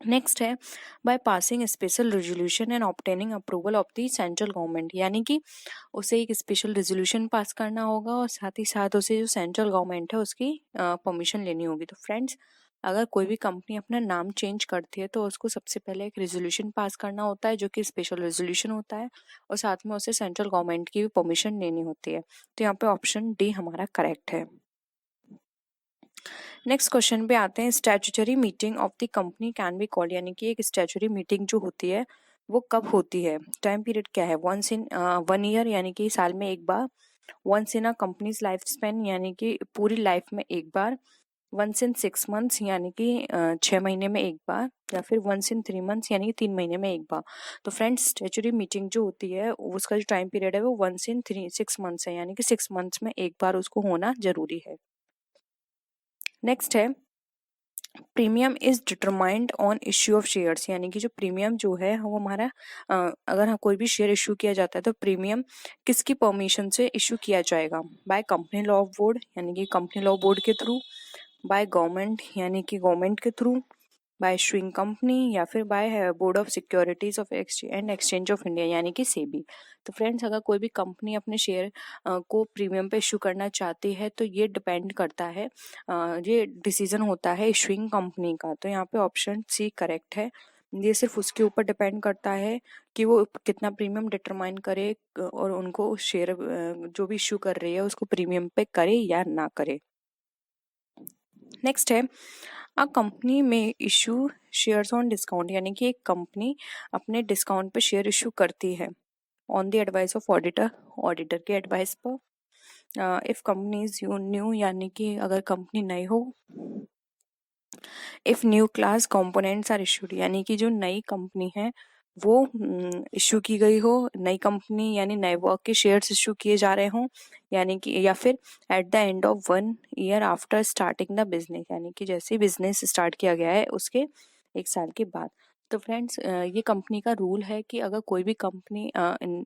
नेक्स्ट है by passing special resolution and obtaining approval of the central government, यानी कि उसे एक स्पेशल रेजोल्यूशन पास करना होगा और साथ ही साथ उसे जो सेंट्रल गवर्नमेंट है उसकी परमिशन लेनी होगी। तो फ्रेंड्स अगर कोई भी कंपनी अपना नाम चेंज करती है तो उसको सबसे पहले एक रेजोल्यूशन पास करना होता है जो कि स्पेशल रेजोल्यूशन होता है, और साथ में उसे सेंट्रल गवर्नमेंट की भी परमिशन लेनी होती है। तो यहाँ पे ऑप्शन डी हमारा करेक्ट है। नेक्स्ट क्वेश्चन पे आते हैं। Statutory meeting of the company can be called, यानी कि एक स्टैट्यूटरी मीटिंग जो होती है वो कब होती है, टाइम पीरियड क्या है, वंस इन 1 ईयर यानी कि साल में एक बार, once in a company's life span यानी कि पूरी लाइफ में एक बार, वंस इन 6 मंथ्स यानी कि 6 महीने में एक बार, या फिर वंस इन 3 मंथ्स यानी कि 3 महीने में एक बार। तो फ्रेंड्स स्टैट्यूटरी मीटिंग जो होती है उसका जो टाइम पीरियड है वो वंस इन 6 मंथ्स है, यानी कि 6 मंथ्स में एक बार उसको होना जरूरी है। नेक्स्ट है premium is determined on issue of shares, यानी कि जो प्रीमियम जो है वो हमारा अगर हम कोई भी शेयर इशू किया जाता है तो प्रीमियम किसकी परमिशन से इशू किया जाएगा, बाय कंपनी लॉ बोर्ड यानी कि कंपनी लॉ बोर्ड के थ्रू, बाय गवर्नमेंट यानी कि गवर्नमेंट के थ्रू, बाय इशूइंग कंपनी, या फिर by board of securities of and exchange of India यानी कि सेबी। तो फ्रेंड्स अगर कोई भी कंपनी अपने शेयर को प्रीमियम पे इशू करना चाहती है तो ये डिपेंड करता है, ये डिसीजन होता है इशूइंग कंपनी का। तो यहाँ पे ऑप्शन सी करेक्ट है। ये सिर्फ उसके ऊपर डिपेंड करता है कि वो कितना प्रीमियम डिटरमाइन करे और उनको शेयर जो भी इशू कर रही है उसको प्रीमियम पे करे या ना करे। नेक्स्ट है अ कंपनी में इशू शेयर्स ऑन डिस्काउंट, यानी कि एक कंपनी अपने डिस्काउंट पे शेयर इशू करती है on the advice of auditor, auditor के एडवाइस पर। इफ कंपनी इज न्यू यानी कि अगर कंपनी नई हो, if new class components are issued यानी कि जो नई कंपनी है वो इशू की गई हो, नई कंपनी यानी नए वर्क के शेयर्स इशू किए जा रहे हों, यानी कि या फिर at the end of 1 year after starting the business, यानी कि जैसे बिजनेस स्टार्ट किया गया है उसके 1 साल के बाद। तो फ्रेंड्स ये कंपनी का रूल है कि अगर कोई भी कंपनी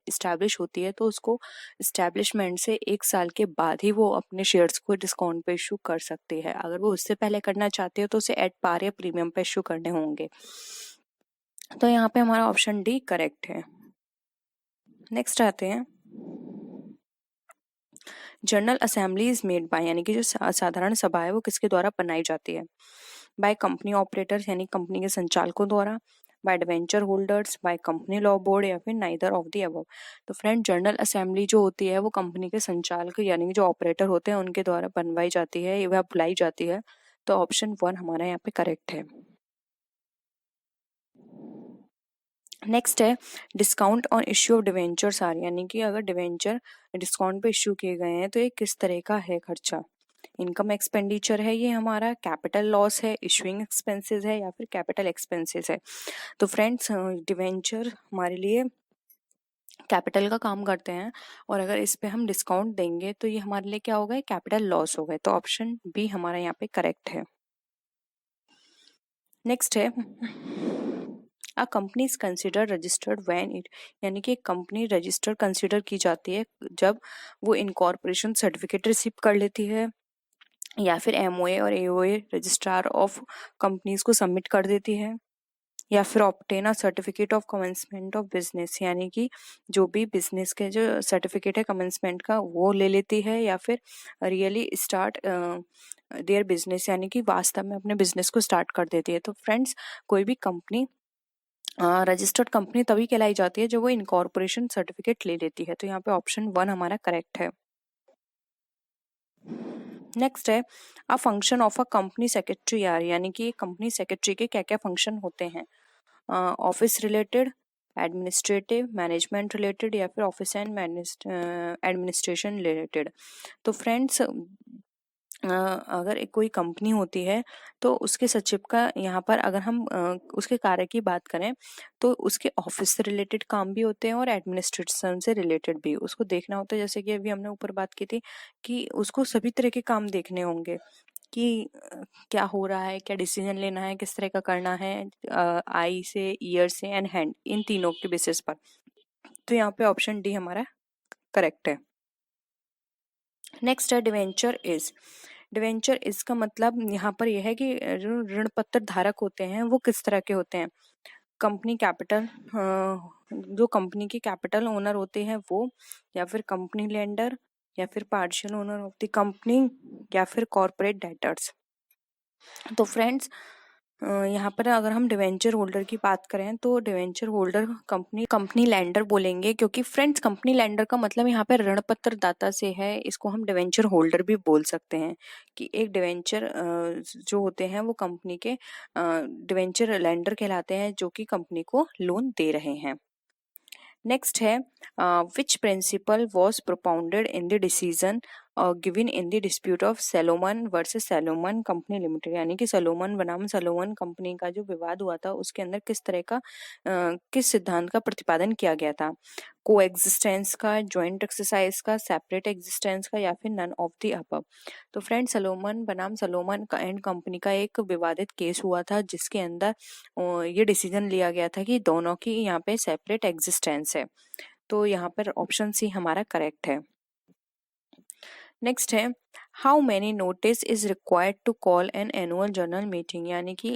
इस्टेब्लिश होती है तो उसको इस्टेब्लिशमेंट से 1 साल के बाद ही वो अपने शेयर्स को डिस्काउंट पे इशू कर सकती है। अगर वो उससे पहले करना चाहती है तो उसे एट पार या प्रीमियम पे इशू करने होंगे। तो यहाँ पे हमारा ऑप्शन डी करेक्ट है। नेक्स्ट आते हैं general assembly is made by, यानी कि जो साधारण सभा है वो किसके द्वारा बनाई जाती है, बाय कंपनी ऑपरेटर्स यानी कंपनी के संचालकों द्वारा, by debenture holders, by company law board, या फिर नाइदर ऑफ द अबव। तो फ्रेंड जनरल असेंबली जो होती है वो कंपनी के संचालक यानी कि जो ऑपरेटर होते हैं उनके द्वारा बनवाई जाती है, वह बुलाई जाती है। तो ऑप्शन 1 हमारा यहाँ पे करेक्ट है। नेक्स्ट है discount on issue of debentures are, यानी कि अगर डिवेंचर डिस्काउंट पे इश्यू किए गए हैं तो ये किस तरह का है खर्चा, इनकम एक्सपेंडिचर है ये हमारा, कैपिटल लॉस है, इशूइंग एक्सपेंसेस है, या फिर कैपिटल एक्सपेंसेस है। तो फ्रेंड्स डिवेंचर हमारे लिए कैपिटल का काम करते हैं और अगर इस पे हम डिस्काउंट देंगे तो ये हमारे लिए क्या होगा, कैपिटल लॉस होगा। तो ऑप्शन बी हमारा यहाँ पे करेक्ट है। नेक्स्ट है a company is consider registered when it, यानी कि एक कंपनी रजिस्टर कंसिडर की जाती है जब वो इनकॉर्पोरेशन सर्टिफिकेट रिसीव कर लेती है, या फिर एमओए और एओए रजिस्ट्रार ऑफ कंपनीज को सबमिट कर देती है, या फिर obtain a certificate of commencement of business, यानी कि जो भी बिजनेस के जो सर्टिफिकेट है कमेंसमेंट का वो ले लेती है, या फिर रियली स्टार्ट देयर बिजनेस, यानी कि वास्तव में अपने बिजनेस को स्टार्ट कर देती है। तो फ्रेंड्स कोई भी कंपनी रजिस्टर्ड कंपनी तभी कहलाई जाती है जब वो इनकॉर्पोरेशन सर्टिफिकेट ले लेती है। तो यहाँ पे ऑप्शन 1 हमारा करेक्ट है। नेक्स्ट है a function of a company secretary are, यानी कि कंपनी सेक्रेटरी के क्या क्या फंक्शन होते हैं, office related, administrative, management related, या फिर ऑफिस एंड एडमिनिस्ट्रेशन रिलेटेड। तो फ्रेंड्स अगर एक कोई कंपनी होती है तो उसके सचिव का यहाँ पर अगर हम उसके कार्य की बात करें तो उसके ऑफिस से रिलेटेड काम भी होते हैं और एडमिनिस्ट्रेशन से रिलेटेड भी उसको देखना होता है। जैसे कि अभी हमने ऊपर बात की थी कि उसको सभी तरह के काम देखने होंगे कि क्या हो रहा है, क्या डिसीजन लेना है, किस तरह का करना है, आई से, ईयर से एंड हैंड, इन तीनों के बेसिस पर। तो यहाँ पे ऑप्शन डी हमारा करेक्ट है। नेक्स्ट है डिवेंचर इज, डिवेंचर इज का मतलब यहाँ पर यह है कि जो ऋण पत्र धारक होते हैं वो किस तरह के होते हैं, कंपनी कैपिटल, जो कंपनी की कैपिटल ओनर होते हैं वो, या फिर कंपनी लेंडर, या फिर partial owner of the company, या फिर कॉर्पोरेट डेटर्स। तो फ्रेंड्स यहाँ पर अगर हम डिवेंचर होल्डर की बात करें तो डिवेंचर होल्डर कंपनी लैंडर बोलेंगे, क्योंकि फ्रेंड्स कंपनी लैंडर का मतलब यहाँ पे ऋण पत्र दाता से है। इसको हम डिवेंचर होल्डर भी बोल सकते हैं कि एक डिवेंचर जो होते हैं वो कंपनी के डिवेंचर लैंडर कहलाते हैं, जो कि कंपनी को लोन दे रहे हैं। नेक्स्ट है which principle was propounded in the decision given in the dispute of Salomon versus Salomon company limited, यानी कि सैलोमन बनाम सैलोमन कंपनी का जो विवाद हुआ था उसके अंदर किस तरह का किस सिद्धांत का प्रतिपादन किया गया था। को एग्जिस्टेंस का, ज्वाइंट एक्सरसाइज का, सेपरेट एग्जिस्टेंस का, या फिर नन ऑफ द अबव। तो फ्रेंड सैलोमन बनाम सैलोमन एंड कंपनी का एक विवादित केस हुआ था जिसके अंदर ये डिसीजन लिया गया था कि दोनों की यहाँ पे सेपरेट एग्जिस्टेंस है। तो यहाँ पर ऑप्शन सी हमारा करेक्ट है। नेक्स्ट है how many notice is required to call an annual general meeting, यानी कि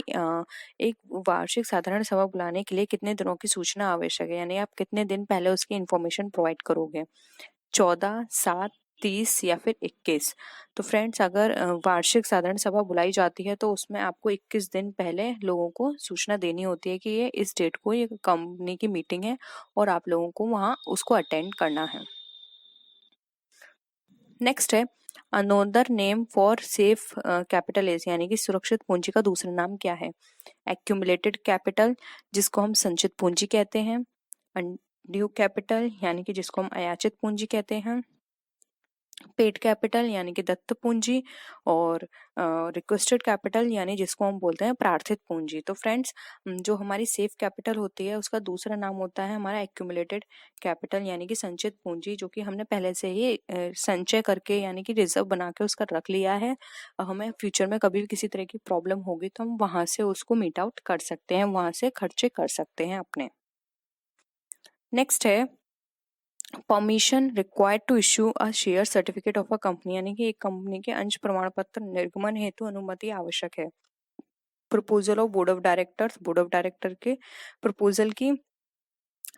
एक वार्षिक साधारण सभा बुलाने के लिए कितने दिनों की सूचना आवश्यक है, यानी आप कितने दिन पहले उसकी इंफॉर्मेशन प्रोवाइड करोगे। 14, 7, 30 या फिर 21। तो फ्रेंड्स अगर वार्षिक साधारण सभा बुलाई जाती है तो उसमें आपको 21 दिन पहले लोगों को सूचना देनी होती है कि ये इस डेट को ये कंपनी की मीटिंग है और आप लोगों को वहाँ उसको अटेंड करना है। नेक्स्ट है another name for safe capital is, यानी कि सुरक्षित पूंजी का दूसरा नाम क्या है। एक्यूमुलेटेड कैपिटल, जिसको हम संचित पूंजी कहते हैं। अनड्यू कैपिटल, यानी कि जिसको हम अयाचित पूंजी कहते हैं। पेड कैपिटल, यानी कि दत्त पूंजी। और रिक्वेस्टेड कैपिटल, यानी जिसको हम बोलते हैं प्रार्थित पूंजी। तो फ्रेंड्स जो हमारी सेफ कैपिटल होती है उसका दूसरा नाम होता है हमारा एक्यूमुलेटेड कैपिटल, यानी कि संचित पूंजी, जो कि हमने पहले से ही संचय करके यानी कि रिजर्व बना के उसका रख लिया है। हमें फ्यूचर में कभी भी किसी तरह की प्रॉब्लम होगी तो हम वहां से उसको मीट आउट कर सकते हैं, वहां से खर्चे कर सकते हैं अपने। नेक्स्ट है permission required to issue a share certificate of a company, यानी कि एक कंपनी के अंश प्रमाण पत्र निर्गमन हेतु अनुमति आवश्यक है। Proposal of board of director के प्रपोजल की,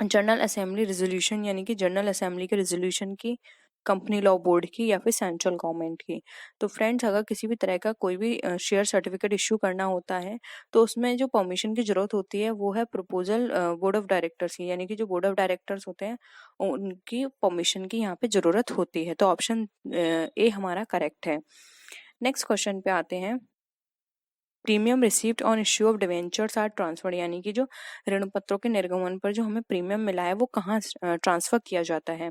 जनरल असेंबली रेजोल्यूशन, यानी कि जनरल असेंबली के रेजोल्यूशन की, कंपनी लॉ बोर्ड की, या फिर सेंट्रल गवर्नमेंट की। तो फ्रेंड्स अगर किसी भी तरह का कोई भी शेयर सर्टिफिकेट इश्यू करना होता है तो उसमें जो परमिशन की जरूरत होती है वो है प्रपोजल बोर्ड ऑफ डायरेक्टर्स की, यानी कि जो बोर्ड ऑफ डायरेक्टर्स होते हैं उनकी परमिशन की यहाँ पे जरूरत होती है। तो ऑप्शन ए हमारा करेक्ट है। नेक्स्ट क्वेश्चन पे आते हैं premium received on issue of debentures are transferred, यानी कि जो ऋण पत्रों के निर्गमन पर जो हमें प्रीमियम मिला है वो कहाँ ट्रांसफर किया जाता है।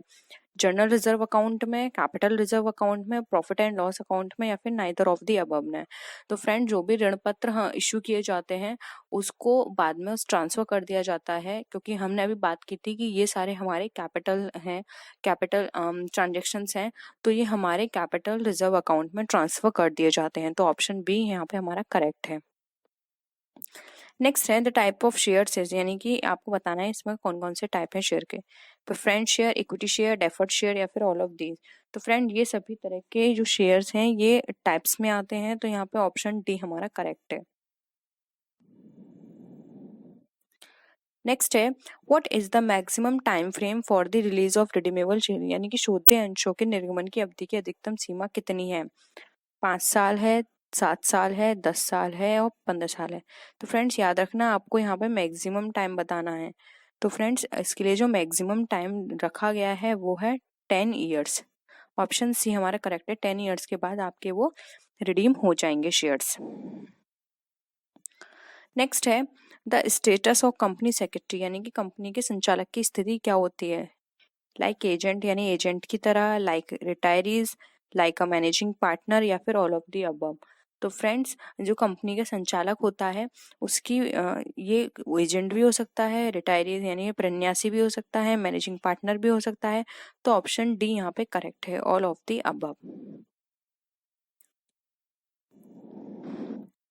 जनरल रिजर्व अकाउंट में, कैपिटल रिजर्व अकाउंट में, प्रॉफिट एंड लॉस अकाउंट में, या फिर नाइदर ऑफ द अबव में। तो फ्रेंड जो भी ऋण पत्र इश्यू किए जाते हैं उसको बाद में उस ट्रांसफर कर दिया जाता है, क्योंकि हमने अभी बात की थी कि ये सारे हमारे कैपिटल हैं, कैपिटल ट्रांजेक्शन्स हैं, तो ये हमारे कैपिटल रिजर्व अकाउंट में ट्रांसफर कर दिए जाते हैं। तो ऑप्शन बी यहाँ पे हमारा करेक्ट है। नेक्स्ट है द टाइप ऑफ शेयर, यानी कि आपको बताना है इसमें कौन कौन से टाइप है शेयर के। Preference share, equity share, deferred share, या फिर ऑल ऑफ दीज। तो फ्रेंड ये सभी तरह के जो शेयर्स हैं ये टाइप्स में आते हैं, तो यहाँ पे ऑप्शन डी हमारा करेक्ट है। नेक्स्ट है what is the maximum time frame for the release of redeemable share, यानी कि शोध्य अंशों के निर्गमन की अवधि की अधिकतम सीमा कितनी है। 5 साल है, 7 साल है, 10 साल है और 15 साल है। तो फ्रेंड्स याद रखना आपको यहाँ पे मैक्सिमम टाइम बताना है। तो फ्रेंड्स इसके लिए जो मैक्सिमम टाइम रखा गया है वो है 10 ईयर्स। ऑप्शन सी हमारा करेक्ट है। 10 ईयर्स के बाद आपके वो रिडीम हो जाएंगे शेयर्स। नेक्स्ट है the status of company secretary, यानी कि कंपनी के संचालक की स्थिति क्या होती है। लाइक एजेंट, यानी एजेंट की तरह, like retirees, like a managing partner, या फिर ऑल ऑफ द अबव। तो फ्रेंड्स जो कंपनी का संचालक होता है उसकी ये एजेंट भी हो सकता है, रिटायरीज यानी प्रन्यासी भी हो सकता है, मैनेजिंग पार्टनर भी हो सकता है। तो ऑप्शन डी यहाँ पे करेक्ट है, all of the above.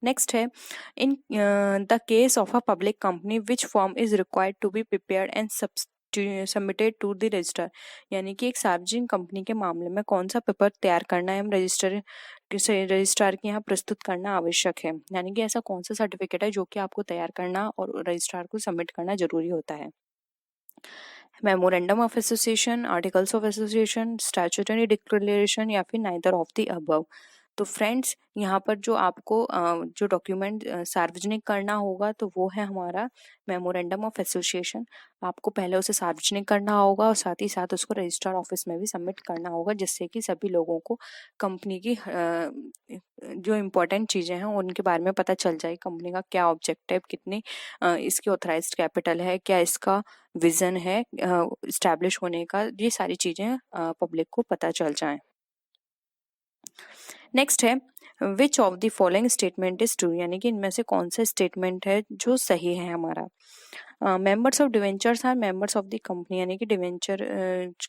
Next है in the case of a public company which form is required to be prepared and submitted to the register, यानी कि एक सार्वजनिक कंपनी के मामले में कौन सा पेपर तैयार करना है रजिस्ट्रार के यहाँ प्रस्तुत करना आवश्यक है, यानी कि ऐसा कौन सा सर्टिफिकेट है जो कि आपको तैयार करना और रजिस्ट्रार को सबमिट करना जरूरी होता है। Memorandum of association, articles of association, statutory declaration, या फिर नाइदर ऑफ द अबव। तो फ्रेंड्स यहाँ पर जो आपको जो डॉक्यूमेंट सार्वजनिक करना होगा तो वो है हमारा मेमोरेंडम ऑफ एसोसिएशन। आपको पहले उसे सार्वजनिक करना होगा और साथ ही साथ उसको रजिस्ट्रार ऑफिस में भी सबमिट करना होगा, जिससे कि सभी लोगों को कंपनी की जो इम्पोर्टेंट चीज़ें हैं उनके बारे में पता चल जाए। कंपनी का क्या ऑब्जेक्टिव, कितनी इसकी ऑथराइज्ड कैपिटल है, क्या इसका विजन है इस्टेब्लिश होने का, ये सारी चीज़ें पब्लिक को पता चल जाएं। नेक्स्ट है which of the following statement is true, यानी कि इनमें से कौन सा स्टेटमेंट है जो सही है हमारा। Members of debentures are members of the company, यानी कि डिवेंचर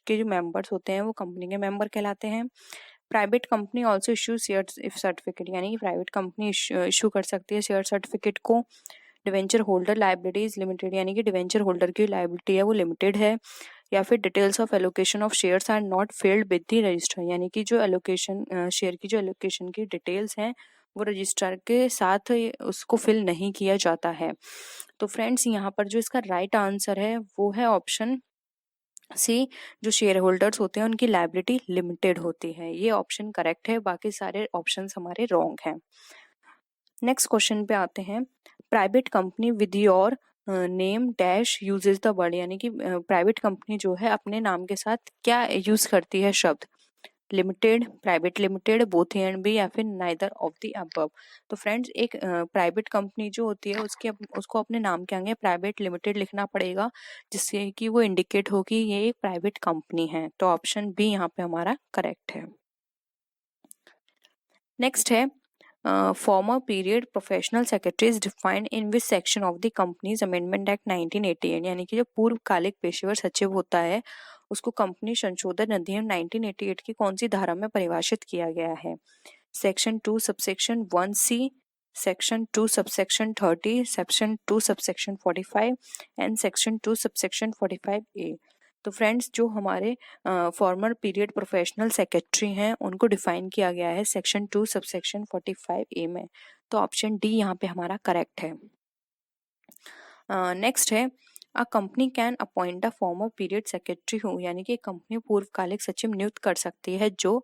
के जो मेंबर्स होते हैं वो कंपनी के मेंबर कहलाते हैं। Private company also issue share if certificate, यानी कि प्राइवेट कंपनी इशू कर सकती है शेयर सर्टिफिकेट को। Debenture holder liability is limited, यानी कि डिवेंचर होल्डर की लाइबिलिटी है वो लिमिटेड है। या फिर details of allocation of shares are not filled with the register, यानी कि जो एलोकेशन शेयर की जो एलोकेशन की डिटेल्स हैं वो रजिस्ट्रार के साथ उसको फिल नहीं किया जाता है। तो फ्रेंड्स यहाँ पर जो इसका राइट आंसर है वो है ऑप्शन सी, जो शेयर होल्डर्स होते हैं उनकी लाइबिलिटी लिमिटेड होती है। ये ऑप्शन करेक्ट है, बाकी सारे ऑप्शंस हमारे रॉन्ग हैं। नेक्स्ट क्वेश्चन पे आते हैं। Private company with your name dash uses the word, यानी कि प्राइवेट कंपनी जो है अपने नाम के साथ क्या यूज करती है शब्द। Limited, private limited, both A and B, या फिर नाइदर ऑफ द अबव। तो फ्रेंड्स एक प्राइवेट कंपनी जो होती है उसको अपने नाम के आगे प्राइवेट लिमिटेड लिखना पड़ेगा, जिससे कि वो इंडिकेट हो कि ये एक प्राइवेट कंपनी है। तो ऑप्शन बी यहाँ पे हमारा करेक्ट है। नेक्स्ट है farmer period professional secretary is defined in which section of the companies amendment act 1988, यानी कि जो पूर्वकालिक पेशेवर सचिव होता है उसको कंपनी संशोधन अधिनियम 1988 की कौन सी धारा में परिभाषित किया गया है। Section 2 subsection 1C, section 2 subsection 30, section 2 subsection 45 and section 2 subsection 45A। तो फ्रेंड्स जो हमारे फॉर्मर पीरियड प्रोफेशनल सेक्रेटरी हैं उनको डिफाइन किया गया है सेक्शन 2 सबसेक्शन 45A में। तो ऑप्शन डी यहाँ पे हमारा करेक्ट है। नेक्स्ट है a company can appoint the former period secretary हो, यानी कि कंपनी पूर्वकालिक सचिव नियुक्त कर सकती है जो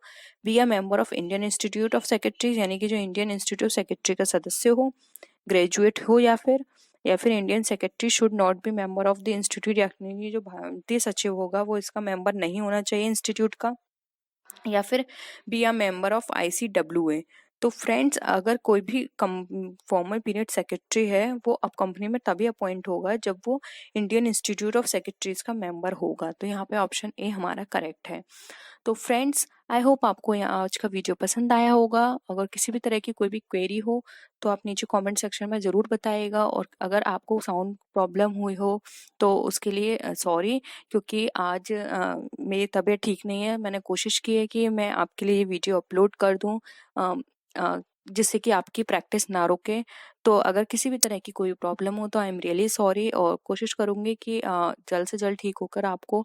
be a member of Indian institute of secretaries, यानी कि जो इंडियन इंस्टीट्यूट सेक्रेटरी का सदस्य हो, ग्रेजुएट हो, या फिर Indian secretary should not be member of the institute, यानी जो भारतीय सचिव होगा वो इसका मेंबर नहीं होना चाहिए इंस्टीट्यूट का, या फिर be a member of ICWA। तो फ्रेंड्स अगर कोई भी फॉर्मर पीरियड सेक्रेटरी है वो अब कंपनी में तभी अपॉइंट होगा जब वो इंडियन इंस्टीट्यूट ऑफ सेक्रेटरीज का मेंबर होगा। तो यहाँ पे ऑप्शन ए हमारा करेक्ट है। तो फ्रेंड्स आई होप आपको यहाँ आज का वीडियो पसंद आया होगा। अगर किसी भी तरह की कोई भी क्वेरी हो तो आप नीचे कमेंट सेक्शन में ज़रूर बताइएगा, और अगर आपको साउंड प्रॉब्लम हुई हो तो उसके लिए सॉरी, क्योंकि आज मेरी तबीयत ठीक नहीं है। मैंने कोशिश की है कि मैं आपके लिए ये वीडियो अपलोड कर दूँ जिससे कि आपकी प्रैक्टिस ना रुके। तो अगर किसी भी तरह की कोई प्रॉब्लम हो तो आई एम रियली सॉरी, और कोशिश करूँगी कि जल्द से जल्द ठीक होकर आपको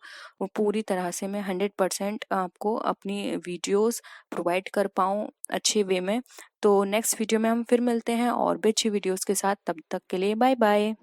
पूरी तरह से मैं 100% आपको अपनी वीडियोस प्रोवाइड कर पाऊँ अच्छे वे में। तो नेक्स्ट वीडियो में हम फिर मिलते हैं और भी अच्छी वीडियोस के साथ। तब तक के लिए बाय बाय।